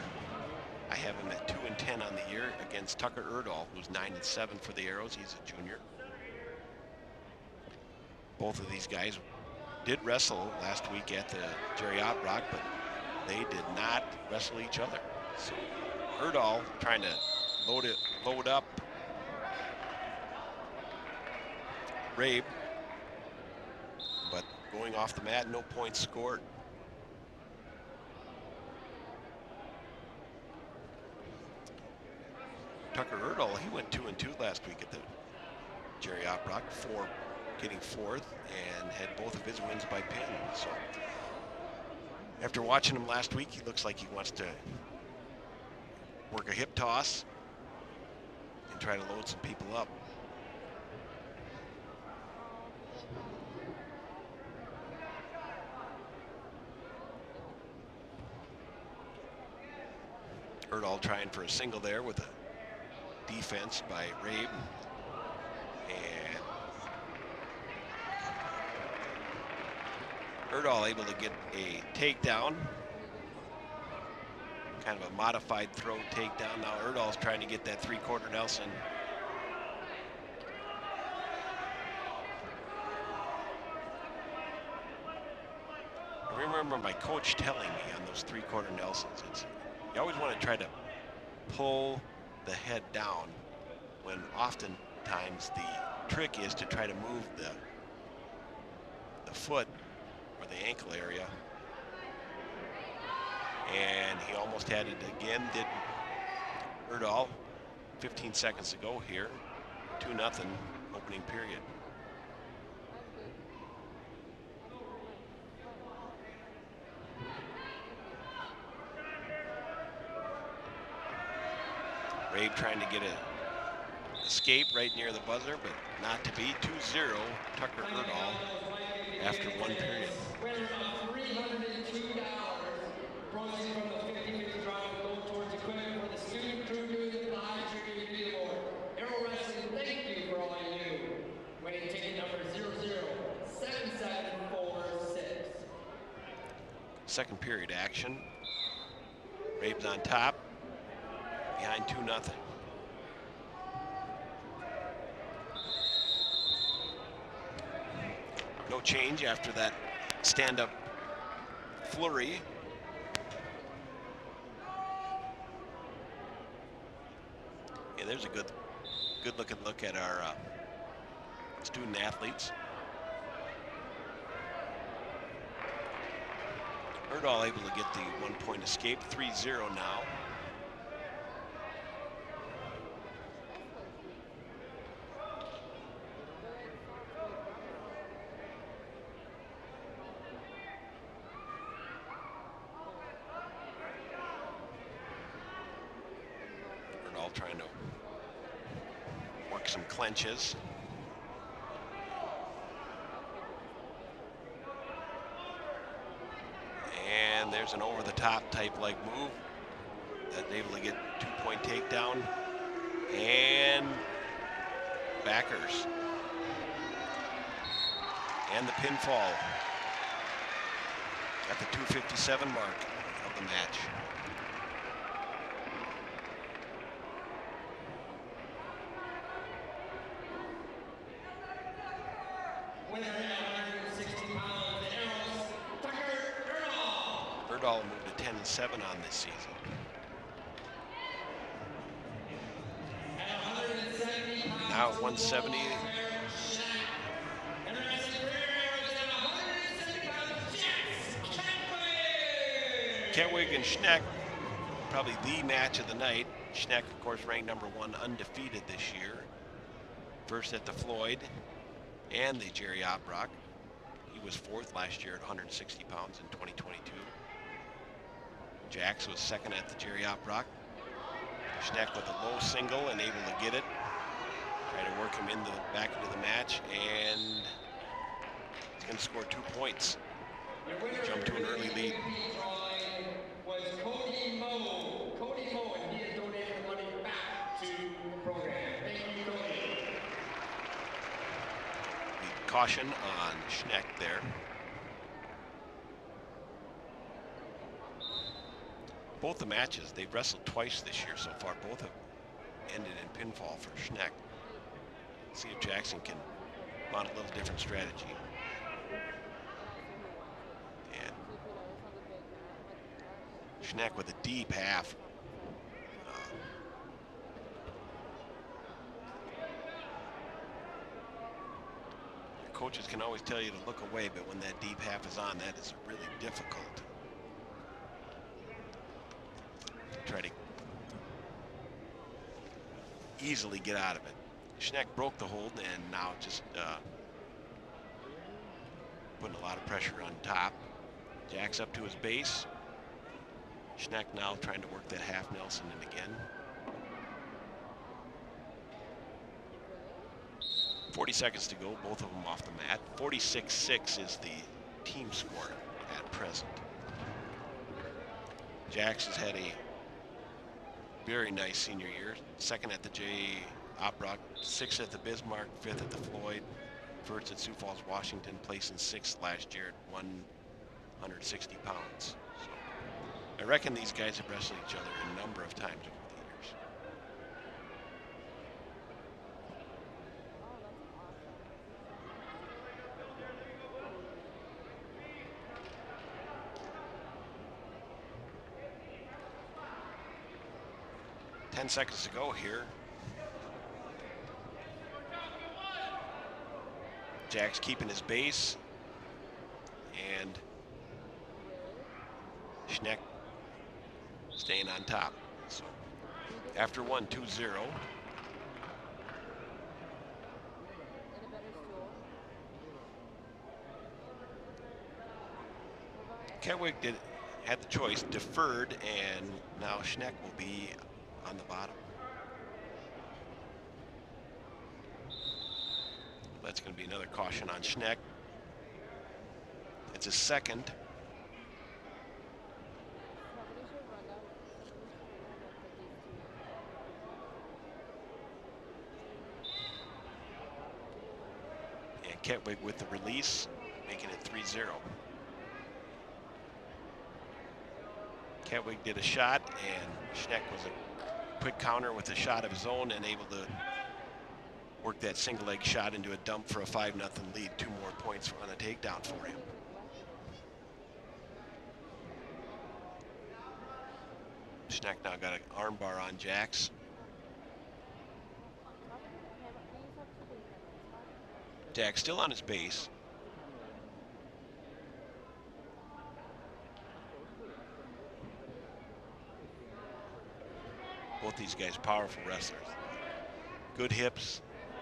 Speaker 2: I have him at 2-10 on the year against Tucker Erdahl, who's 9-7 for the Arrows. He's a junior. Both of these guys did wrestle last week at the Jerry Oprock, but they did not wrestle each other. So Erdahl trying to load up Rabe, but going off the mat, no points scored. Tucker Erdahl, he went 2-2 last week at the Jerry Oprock, getting fourth, and had both of his wins by pin. So after watching him last week, he looks like he wants to work a hip toss and try to load some people up. Erdahl trying for a single there with a defense by Rabe. And Erdahl able to get a takedown. Kind of a modified throw takedown. Now Erdahl's trying to get that three-quarter Nelson. I remember my coach telling me on those three-quarter Nelsons, you always want to try to pull the head down, when oftentimes the trick is to try to move the foot or the ankle area. And he almost had it again, didn't. Erdahl, 15 seconds to go here, 2-0 opening period. Rabe trying to get an escape right near the buzzer, but not to be. 2-0, Tucker Erdahl after one period.
Speaker 3: Winner of $302, proceeds from the 50-50 draw will go towards equipment for the student crew doing the live trivia video board. Arrow Wrestling, thank you for all you do. Winning ticket number 007746.
Speaker 2: Second period action. Rabe's on top, behind 2-0. No change after that stand-up flurry. Yeah, there's a good looking look at our student athletes. Erdahl able to get the 1-point escape, 3-0 now. Erdahl trying to work some clenches. And there's an over-the-top type like move that's able to get 2-point takedown. And backers. And the pinfall at the 2:57 mark of the match.
Speaker 3: Winner at 160 pounds, the Arrows, Tucker Erdahl.
Speaker 2: Erdahl moved to 10-7 on this season.
Speaker 3: At 170 pounds,
Speaker 2: Now at 170.
Speaker 3: And the rest of the career Arrows at 170 pounds,
Speaker 2: Kentwig and Schneck, probably the match of the night. Schneck, of course, ranked #1, undefeated this year. First at the Floyd and the Jerry Oprock. He was 4th last year at 160 pounds in 2022. Jax was 2nd at the Jerry Oprock. Schneck with a low single and able to get it. Try to work him back into the match, and he's going to score 2 points. Jump to an early lead.
Speaker 3: Was Cody Moe. Cody Moe, and he has donated the money back to the program. Thank you, Cody.
Speaker 2: The caution on Schneck there. Both the matches, they've wrestled twice this year so far. Both have ended in pinfall for Schneck. See if Jackson can mount a little different strategy. And Schneck with a deep half. Your coaches can always tell you to look away, but when that deep half is on, that is really difficult. Try to easily get out of it. Schneck broke the hold, and now just putting a lot of pressure on top. Jack's up to his base. Schneck now trying to work that half Nelson in again. 40 seconds to go, both of them off the mat. 46-6 is the team score at present. Jax has had a very nice senior year. 2nd at the J. Oprock, 6th at the Bismarck, 5th at the Floyd, 1st at Sioux Falls, Washington, placing 6th last year at 160 pounds. So I reckon these guys have wrestled each other a number of times over the years. 10 seconds to go here. Jack's keeping his base, and Schneck staying on top. So after 1-2-0. Ketwig had the choice, deferred, and now Schneck will be on the bottom. That's going to be another caution on Schneck. It's his second. And Ketwig with the release, making it 3-0. Ketwig did a shot, and Schneck was a quick counter with a shot of his own and able to work that single leg shot into a dump for a 5-0 lead. 2 more points on a takedown for him. Schneck now got an arm bar on Jax. Jax still on his base. Both these guys powerful wrestlers. Good hips,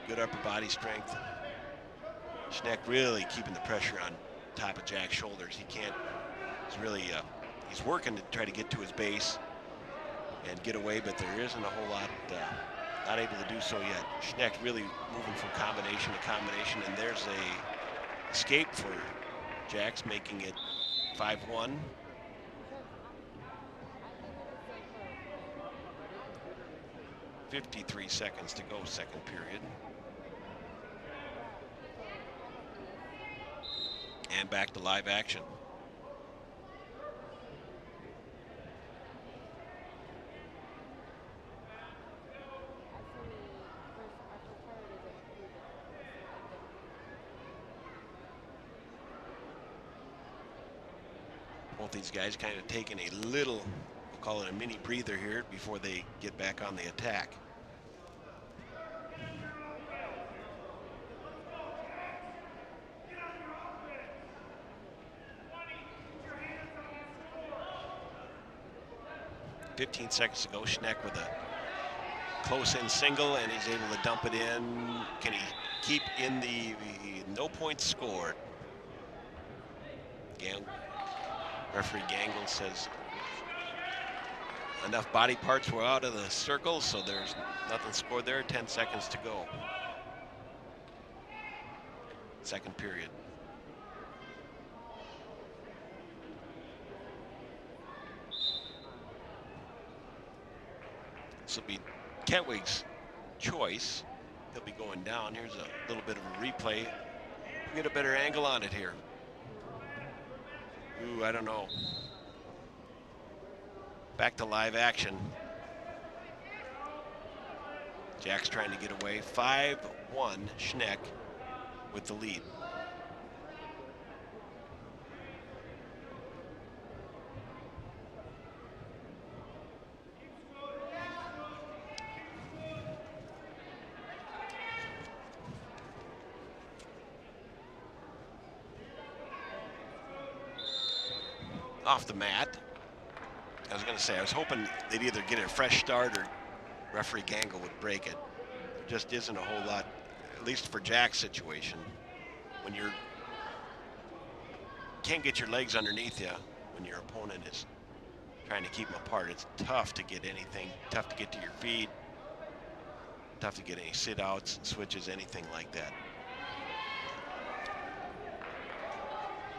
Speaker 2: good upper body strength. Schneck really keeping the pressure on top of Jack's shoulders. He can't, he's really, he's working to try to get to his base and get away, but there isn't a whole lot, not able to do so yet. Schneck really moving from combination to combination, and there's a escape for Jax, making it 5-1. 53 seconds to go, second period. And back to live action. Both these guys kind of taking a little, we'll call it a mini breather here before they get back on the attack. .15 seconds to go. Schneck with a close-in single, and he's able to dump it in. Can he keep in the no points scored? Referee Gangle says enough body parts were out of the circle, so there's nothing scored there. 10 seconds to go. Second period. This will be Ketwig's choice. He'll be going down. Here's a little bit of a replay. Get a better angle on it here. Ooh, I don't know. Back to live action. Jack's trying to get away. 5-1, Schneck with the lead. Off the mat. I was going to say, I was hoping they'd either get a fresh start or referee Gangle would break it. There just isn't a whole lot, at least for Jack's situation. When you can't get your legs underneath you, when your opponent is trying to keep them apart, it's tough to get anything, tough to get to your feet, tough to get any sit-outs, switches, anything like that.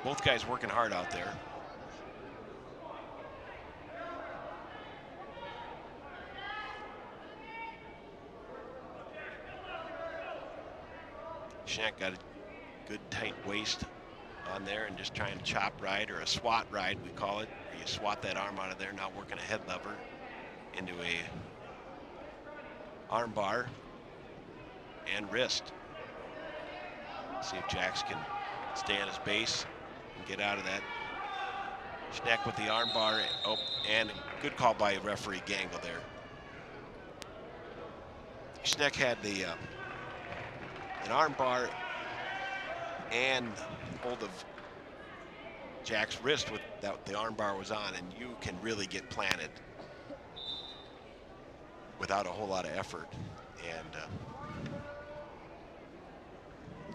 Speaker 2: Both guys working hard out there. Schneck got a good tight waist on there and just trying to chop ride, or a swat ride we call it. You swat that arm out of there, now working a head lever into a arm bar and wrist. See if Jax can stay on his base and get out of that. Schneck with the arm bar. Oh, and a good call by referee Gangle there. Schneck had the an arm bar and hold of Jack's wrist with that the arm bar was on, and you can really get planted without a whole lot of effort. And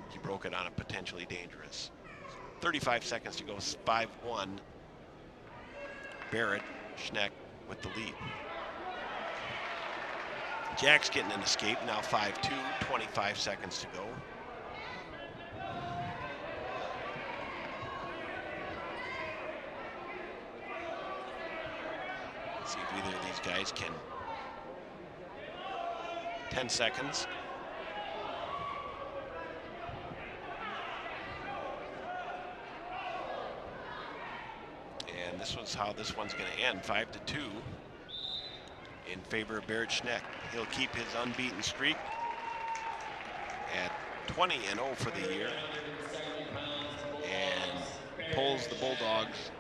Speaker 2: he broke it on a potentially dangerous. 35 seconds to go, 5-1. Barrett, Schneck with the lead. Jack's getting an escape, now 5-2, 25 seconds to go. Let's see if either of these guys can. 10 seconds. And this was how this one's going to end, 5-2 in favor of Barrett Schneck. He'll keep his unbeaten streak at 20-0 for the year and pulls the Bulldogs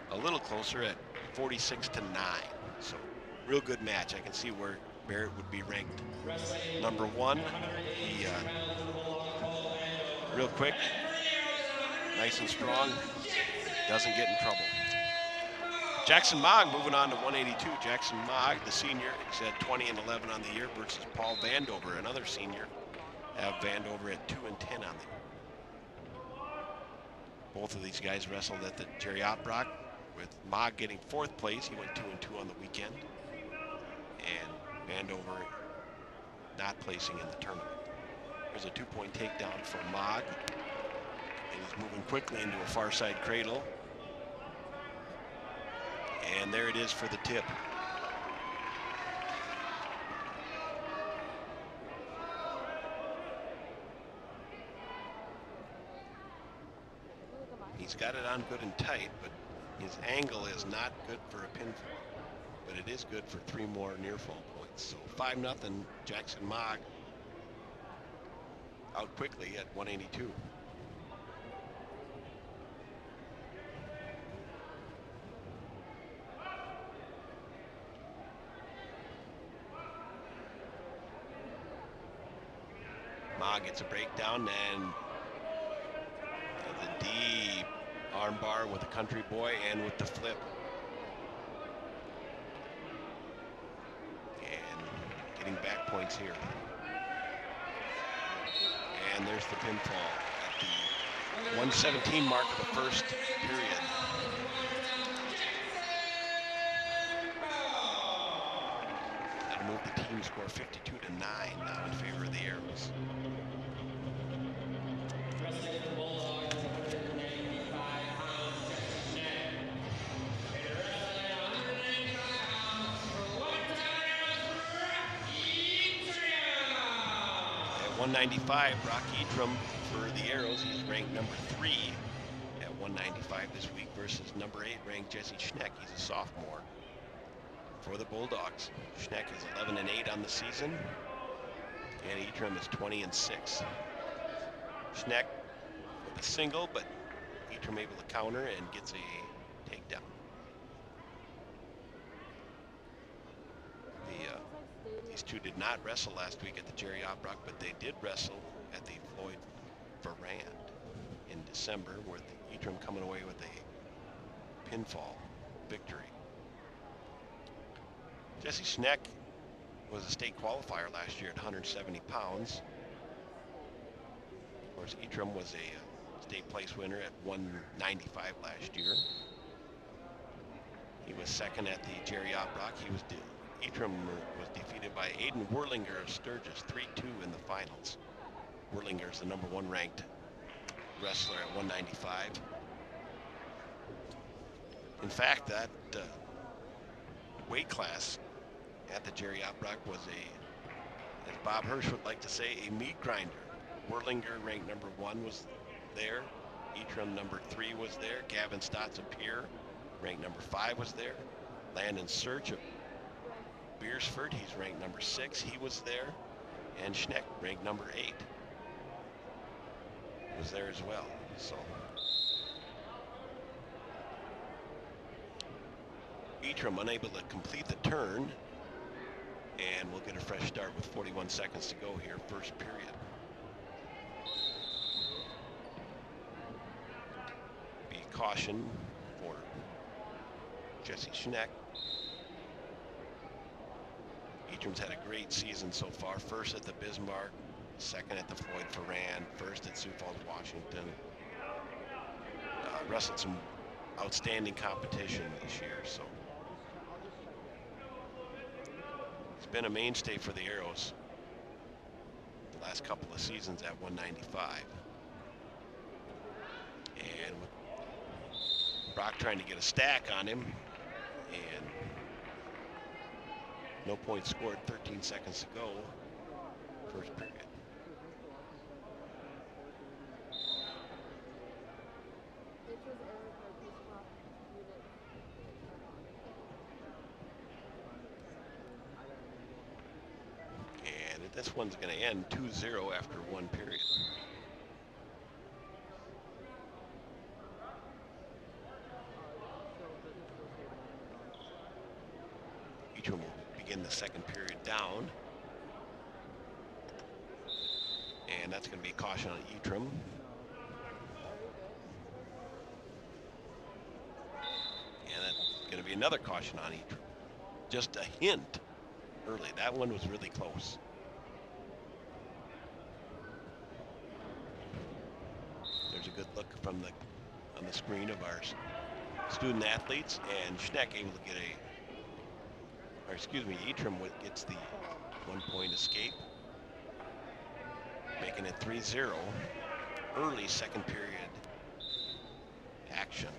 Speaker 2: a little closer at 46-9. So real good match. I can see where Barrett would be ranked number 1. He real quick, nice and strong, doesn't get in trouble. Jackson Mogg moving on to 182. Jackson Mogg, the senior, he's at 20-11 on the year versus Paul Vandover, another senior. Have Vandover at 2-10 on the year. Both of these guys wrestled at the Jerry Ottbrock, with Mogg getting 4th place. He went 2-2 on the weekend. And Vandover not placing in the tournament. There's a 2-point takedown for Mogg. And he's moving quickly into a far side cradle. And there it is for the tip. He's got it on good and tight, but his angle is not good for a pinfall. But it is good for 3 more near fall points. So 5-0, Jackson Mogg out quickly at 182. Mogg gets a breakdown and the deep arm bar with the country boy and with the flip. And getting back points here. And there's the pinfall at the 117 mark of the first period. That'll move the team score 52-9 now in favor of the Arrows.
Speaker 3: Wrestling for the Bulldogs, 195 pounds, Jackson Schneck. And wrestling 195 pounds for Watertown,
Speaker 2: At 195, Brock Etram for the Arrows. He's ranked number 3 at 195 this week versus number 8 ranked Jesse Schneck. He's a sophomore. For the Bulldogs, Schneck is 11-8 on the season, and Etram is 20-6. Schneck with a single, but Etram able to counter and gets a takedown. These two did not wrestle last week at the Jerry Ottbrock, but they did wrestle at the Floyd Ferrand in December, with Etram coming away with a pinfall victory. Jesse Schneck was a state qualifier last year at 170 pounds. Of course, Etram was a state place winner at 195 last year. He was second at the Jerry Ottbrock. Etram was defeated by Aiden Werlinger of Sturgis, 3-2 in the finals. Werlinger is the number 1 ranked wrestler at 195. In fact, that weight class at the Jerry Ottbrock was as Bob Hirsch would like to say, a meat grinder. Werlinger, ranked number 1, was there. Etram, number 3, was there. Gavin Stotts of Pierre, ranked number 5, was there. Landon Search of Beersford, he's ranked number 6, he was there. And Schneck, ranked number 8, was there as well. So Etram unable to complete the turn And we'll get a fresh start with 41 seconds to go here, first period. Be caution for Jesse Schneck. Eatram's had a great season so far. First at the Bismarck, second at the Floyd Ferrand, first at Sioux Falls, Washington. Wrestled some outstanding competition this year, so it's been a mainstay for the Arrows the last couple of seasons at 195. And with Brock trying to get a stack on him, and no points scored, 13 seconds to go, first period. And this one's going to end 2-0 after one period. Each one will begin the second period down. And that's going to be caution on Eitram. And that's going to be another caution on Eitram. Just a hint early. That one was really close. There's a good look from on the screen of our student athletes, and Schneck able to get Eitram gets the 1-point escape, making it 3-0. Early second period action.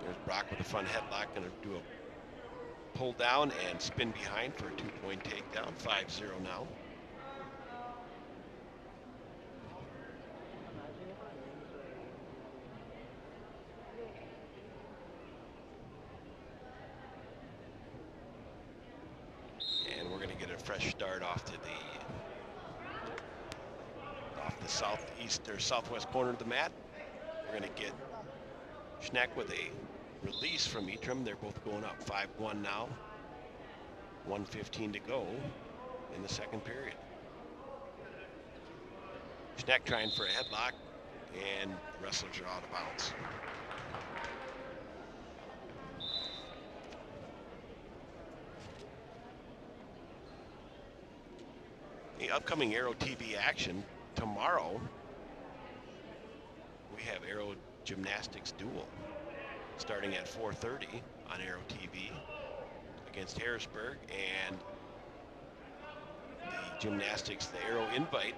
Speaker 2: There's Brock with a front headlock, going to do a pull down and spin behind for a 2-point takedown. 5-0 now. And we're going to get a fresh start off the southeast or southwest corner of the mat. We're going to get Schneck with a release from Eitram. They're both going up 5-1 now. 1:15 to go in the second period. Schneck trying for a headlock, and the wrestlers are out of bounds. The upcoming Aero TV action tomorrow, we have Aero Gymnastics Duel starting at 4:30 on Aero TV against Harrisburg, and the gymnastics, the Aero invite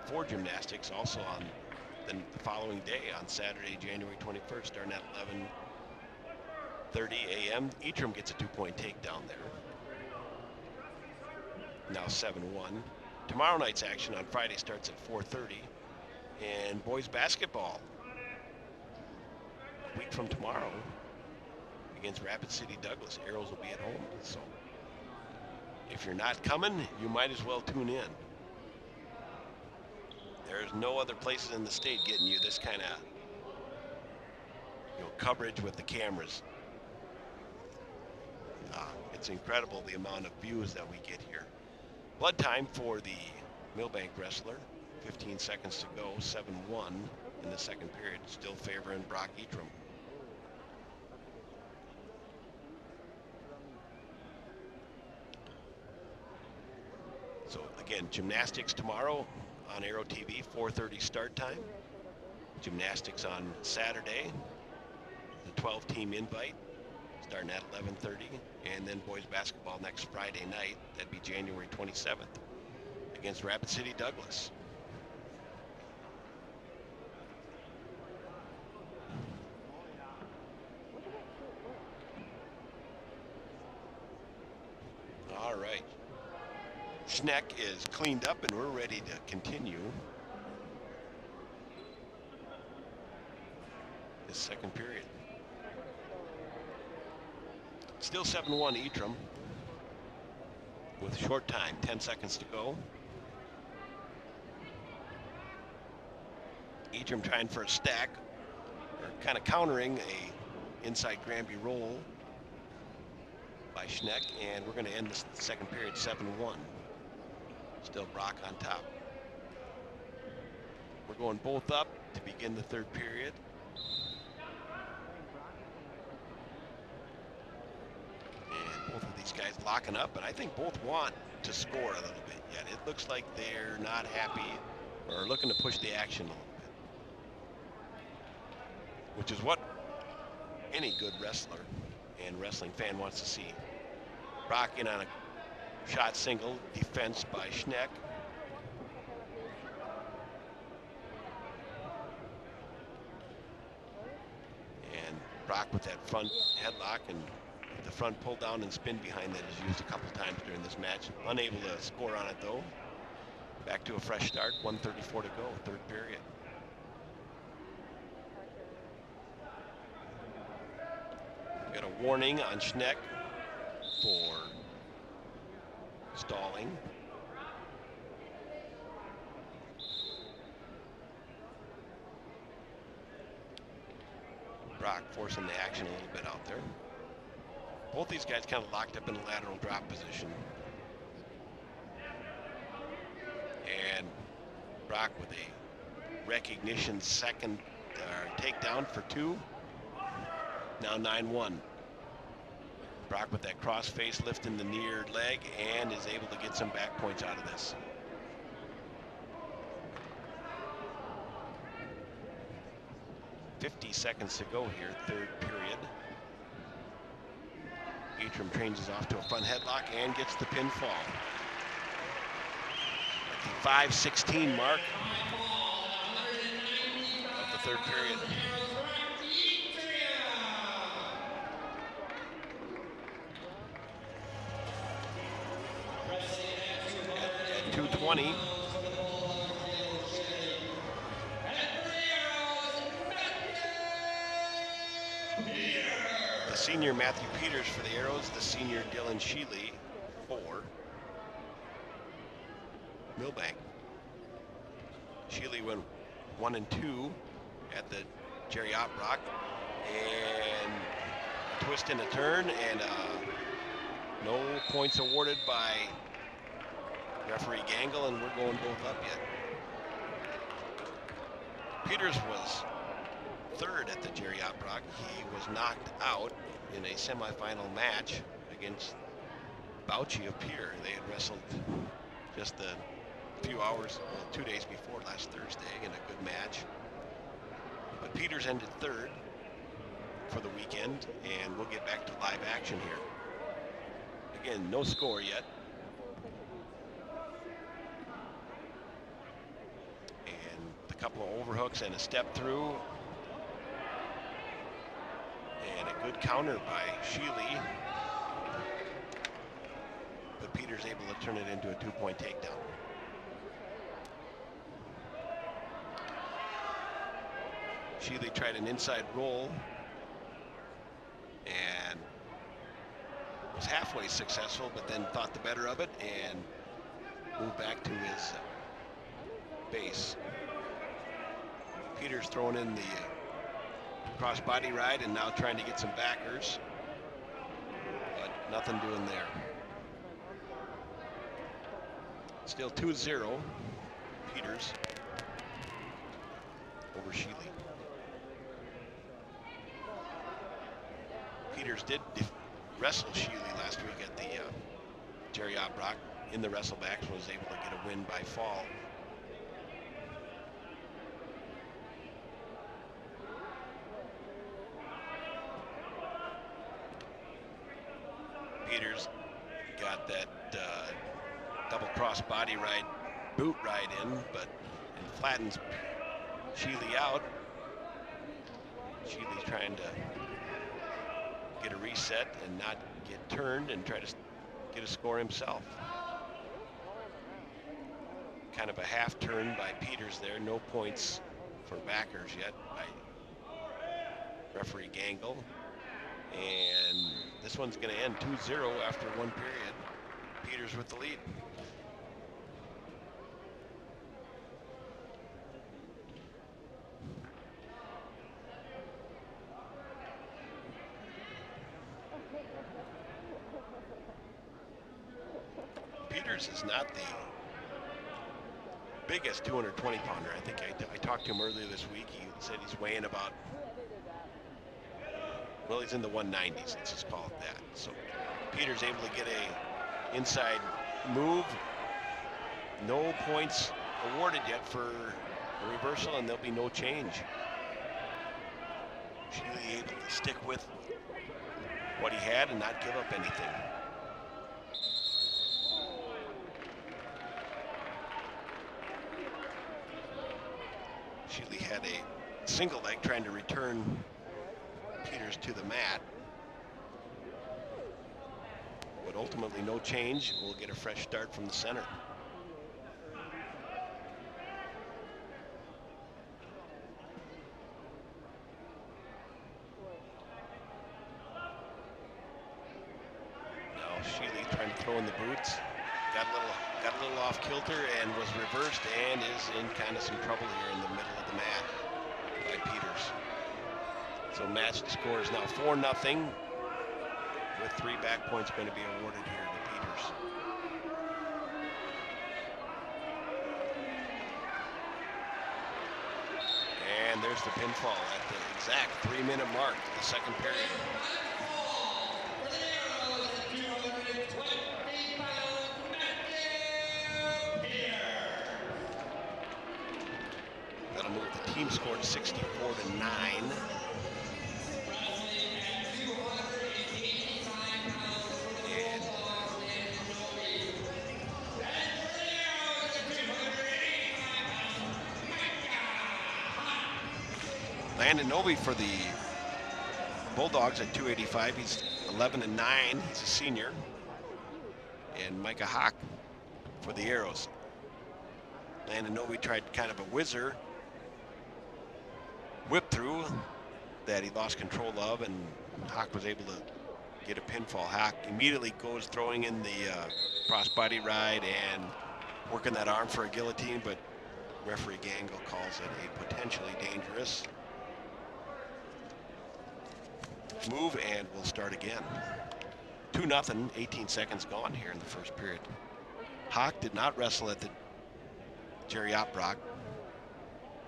Speaker 2: for gymnastics also on the following day on Saturday, January 21st, starting at 11:30 a.m. Eitram gets a 2-point takedown there. Now 7-1. Tomorrow night's action on Friday starts at 4:30, and boys basketball a week from tomorrow against Rapid City Douglas. Arrows will be at home, so if you're not coming, you might as well tune in. There's no other places in the state getting you this kind of coverage with the cameras. It's incredible the amount of views that we get here. Blood time for the Milbank wrestler. 15 seconds to go. 7-1 in the second period. Still favoring Brock Eitram. So again, gymnastics tomorrow on Aero TV, 4:30 start time. Gymnastics on Saturday, the 12-team invite, starting at 11:30, and then boys basketball next Friday night. That'd be January 27th against Rapid City Douglas. All right. Schneck is cleaned up and we're ready to continue this second period. Still 7-1 Eitram with short time, 10 seconds to go. Edram trying for a stack, or kind of countering a inside Granby roll by Schneck, and we're going to end this second period 7-1. Still Brock on top. We're going both up to begin the third period. And both of these guys locking up, and I think both want to score a little bit yet. It looks like they're not happy or looking to push the action a little bit, which is what any good wrestler and wrestling fan wants to see. Brock in on a shot single, defense by Schneck. And Brock with that front headlock and the front pull down and spin behind that is used a couple times during this match. Unable to score on it though. Back to a fresh start, 1:34 to go, third period. We got a warning on Schneck for stalling. Brock forcing the action a little bit out there. Both these guys kind of locked up in the lateral drop position. And Brock with a recognition second takedown for 2. Now 9-1. Brock with that cross face lifting the near leg and is able to get some back points out of this. .50 seconds to go here, third period. Atram changes off to a front headlock and gets the pinfall. At the 5:16 mark of the third period. At 2:20. The senior Matthew Peters for the Arrows, the senior Dylan Sheely for Milbank. Sheely went 1 and 2 at the Jerry Ottbrock, and a twist and a turn, and no points awarded by referee Gangle, and we're going both up yet. Peters was third at the Jerry Ottbrock. He was knocked out in a semifinal match against Bouchy of Pier. They had wrestled just a few hours, well, 2 days before last Thursday in a good match. But Peters ended third for the weekend, and we'll get back to live action here. Again, no score yet. And a couple of overhooks and a step through. And a good counter by Sheely. But Peters able to turn it into a 2-point takedown. Sheely tried an inside roll and was halfway successful, but then thought the better of it and moved back to his base. Peters throwing in the cross body ride and now trying to get some backers, but nothing doing there. Still 2-0, Peters over Sheely. Peters did wrestle Sheely last week at the Jerry Ottbrock in the wrestlebacks, was able to get a win by fall. Peters got that double cross body ride, boot ride in, but it flattens Sheely out. Sheely's trying to get a reset and not get turned and try to get a score himself. Kind of a half turn by Peters there. No points for backers yet by referee Gangle. And this one's going to end 2-0 after one period. Peters with the lead. Peters is not the biggest 220-pounder. I think I talked to him earlier this week. He said he's weighing about, well, he's in the 190s. Let's just call it that. So Peters able to get a inside move. No points awarded yet for a reversal, and there'll be no change. Sheely able to stick with what he had and not give up anything. Sheely had a single leg trying to return Peters to the mat. But ultimately no change. We'll get a fresh start from the center. Now Sheely trying to throw in the boots. Got a little off kilter and was reversed and is in kind of some trouble here in the middle of the mat by Peters. So match score is now 4-0, with 3 back points going to be awarded here to Peters. And there's the pinfall at the exact 3-minute mark of the second period. That'll move the team score to 64-9. Landon Novi for the Bulldogs at 285. He's 11-9. He's a senior. And Micah Hawk for the Arrows. Landon Novi tried kind of a whizzer whip through that he lost control of, and Hawk was able to get a pinfall. Hawk immediately goes throwing in the crossbody ride and working that arm for a guillotine, but referee Gangle calls it a potentially dangerous move, and we'll start again. 2-0, 18 seconds gone here in the first period. Hawk did not wrestle at the Jerry Opbrock.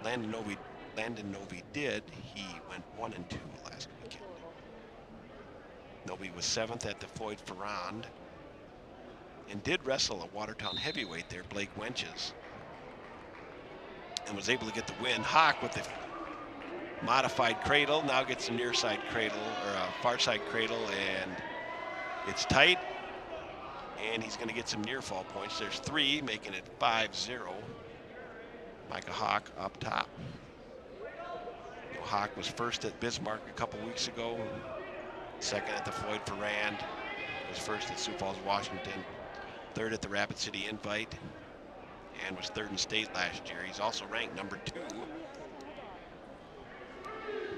Speaker 2: Landon Novi did. He went 1-2 last weekend. Novi was 7th at the Floyd Ferrand and did wrestle a Watertown heavyweight there, Blake Wenches, and was able to get the win. Hawk with the modified cradle now gets a near side cradle, or a far side cradle, and it's tight, and he's going to get some near fall points. There's 3, making it 5-0. Micah Hawk up top. Hawk was first at Bismarck a couple weeks ago, 2nd at the Floyd Ferrand, was 1st at Sioux Falls, Washington, 3rd at the Rapid City Invite, and was 3rd in state last year. He's also ranked number 2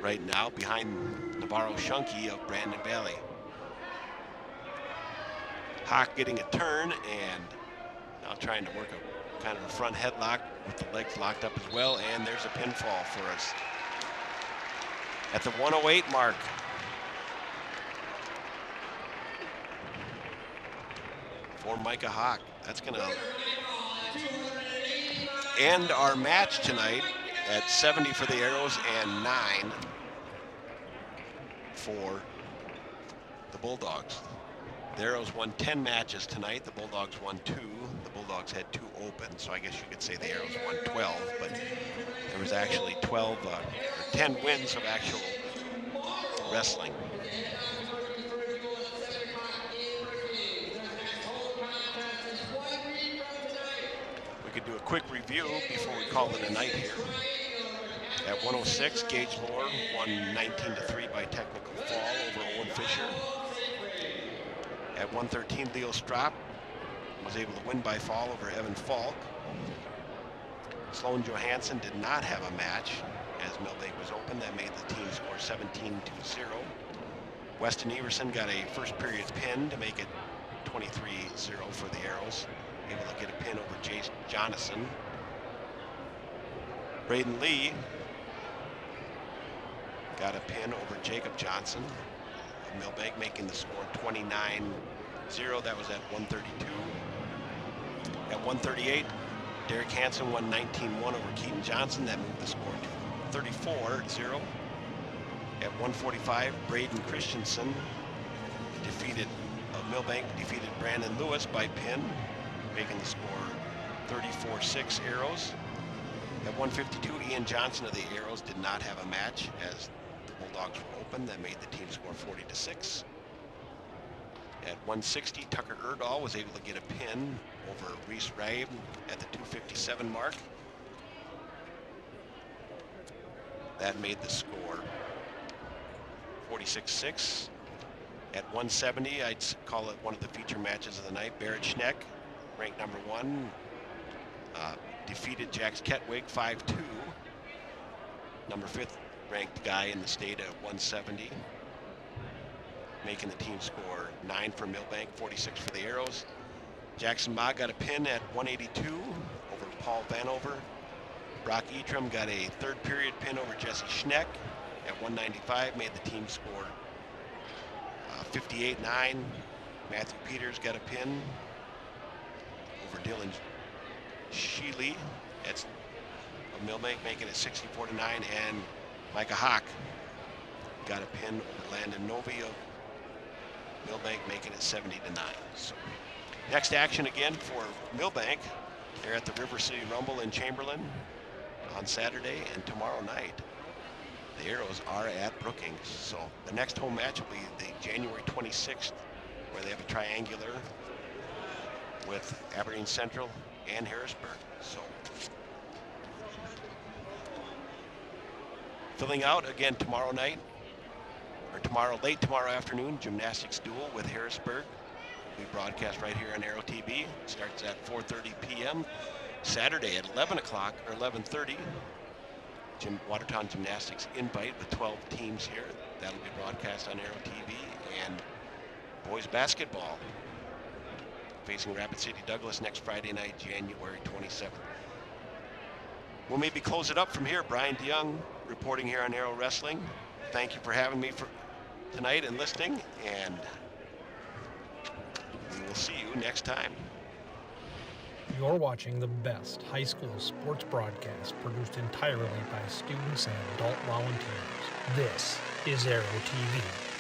Speaker 2: right now, behind Navarro Shunky of Brandon Valley. Hawk getting a turn and now trying to work a kind of a front headlock with the legs locked up as well, and there's a pinfall for us at the 108 mark. For Micah Hawk. That's going to end our match tonight at 70 for the Arrows and 9 for the Bulldogs. The Arrows won 10 matches tonight. The Bulldogs won 2. The Bulldogs had 2 open, so I guess you could say the Arrows won 12, but there was actually 10 wins of actual wrestling. We could do a quick review before we call it a night here. At 106, Gage Moore won 19-3 by technical fall over Owen Fisher. At 113, Leo Strop was able to win by fall over Evan Falk. Sloan Johansson did not have a match as Milbank was open. That made the team score 17-0. Weston Everson got a first period pin to make it 23-0 for the Arrows. Able to get a pin over Jace Jonathan. Braden Lee got a pin over Jacob Johnson of Milbank, making the score 29-0. That was at 132. At 138, Derek Hansen won 19-1 over Keaton Johnson. That moved the score to 34-0. At 145, Braden Christensen Milbank defeated Brandon Lewis by pin, making the score 34-6 Arrows. At 152, Ian Johnson of the Arrows did not have a match as the Bulldogs were open. That made the team score 40-6. At 160, Tucker Erdahl was able to get a pin over Reese Rabe at the 257 mark. That made the score 46-6. At 170, I'd call it one of the feature matches of the night. Barrett Schneck, ranked number 1, defeated Jax Ketwig 5-2. Number 5th ranked guy in the state at 170, making the team score 9 for Milbank, 46 for the Arrows. Jackson Ma got a pin at 182 over Paul Vanover. Brock Etram got a third period pin over Jesse Schneck at 195, made the team score 58-9. Matthew Peters got a pin over Dylan Sheely of Milbank, making it 64-9, and Micah Hawk got a pin over Landon Novi of Milbank, making it 70-9. So next action again for Milbank. They're at the River City Rumble in Chamberlain on Saturday, and tomorrow night the Arrows are at Brookings. So the next home match will be the January 26th, where they have a triangular with Aberdeen Central and Harrisburg. So filling out again tomorrow night, or late tomorrow afternoon, gymnastics duel with Harrisburg. We broadcast right here on Arrow TV. It starts at 4:30 p.m. Saturday at 11 o'clock or 11:30. Watertown Gymnastics invite with 12 teams here. That'll be broadcast on Arrow TV. And boys basketball facing Rapid City Douglas next Friday night, January 27th. We'll maybe close it up from here. Brian DeYoung reporting here on Arrow Wrestling. Thank you for having me for tonight and listening, and we will see you next time.
Speaker 1: You're watching the best high school sports broadcast produced entirely by students and adult volunteers. This is Arrow TV.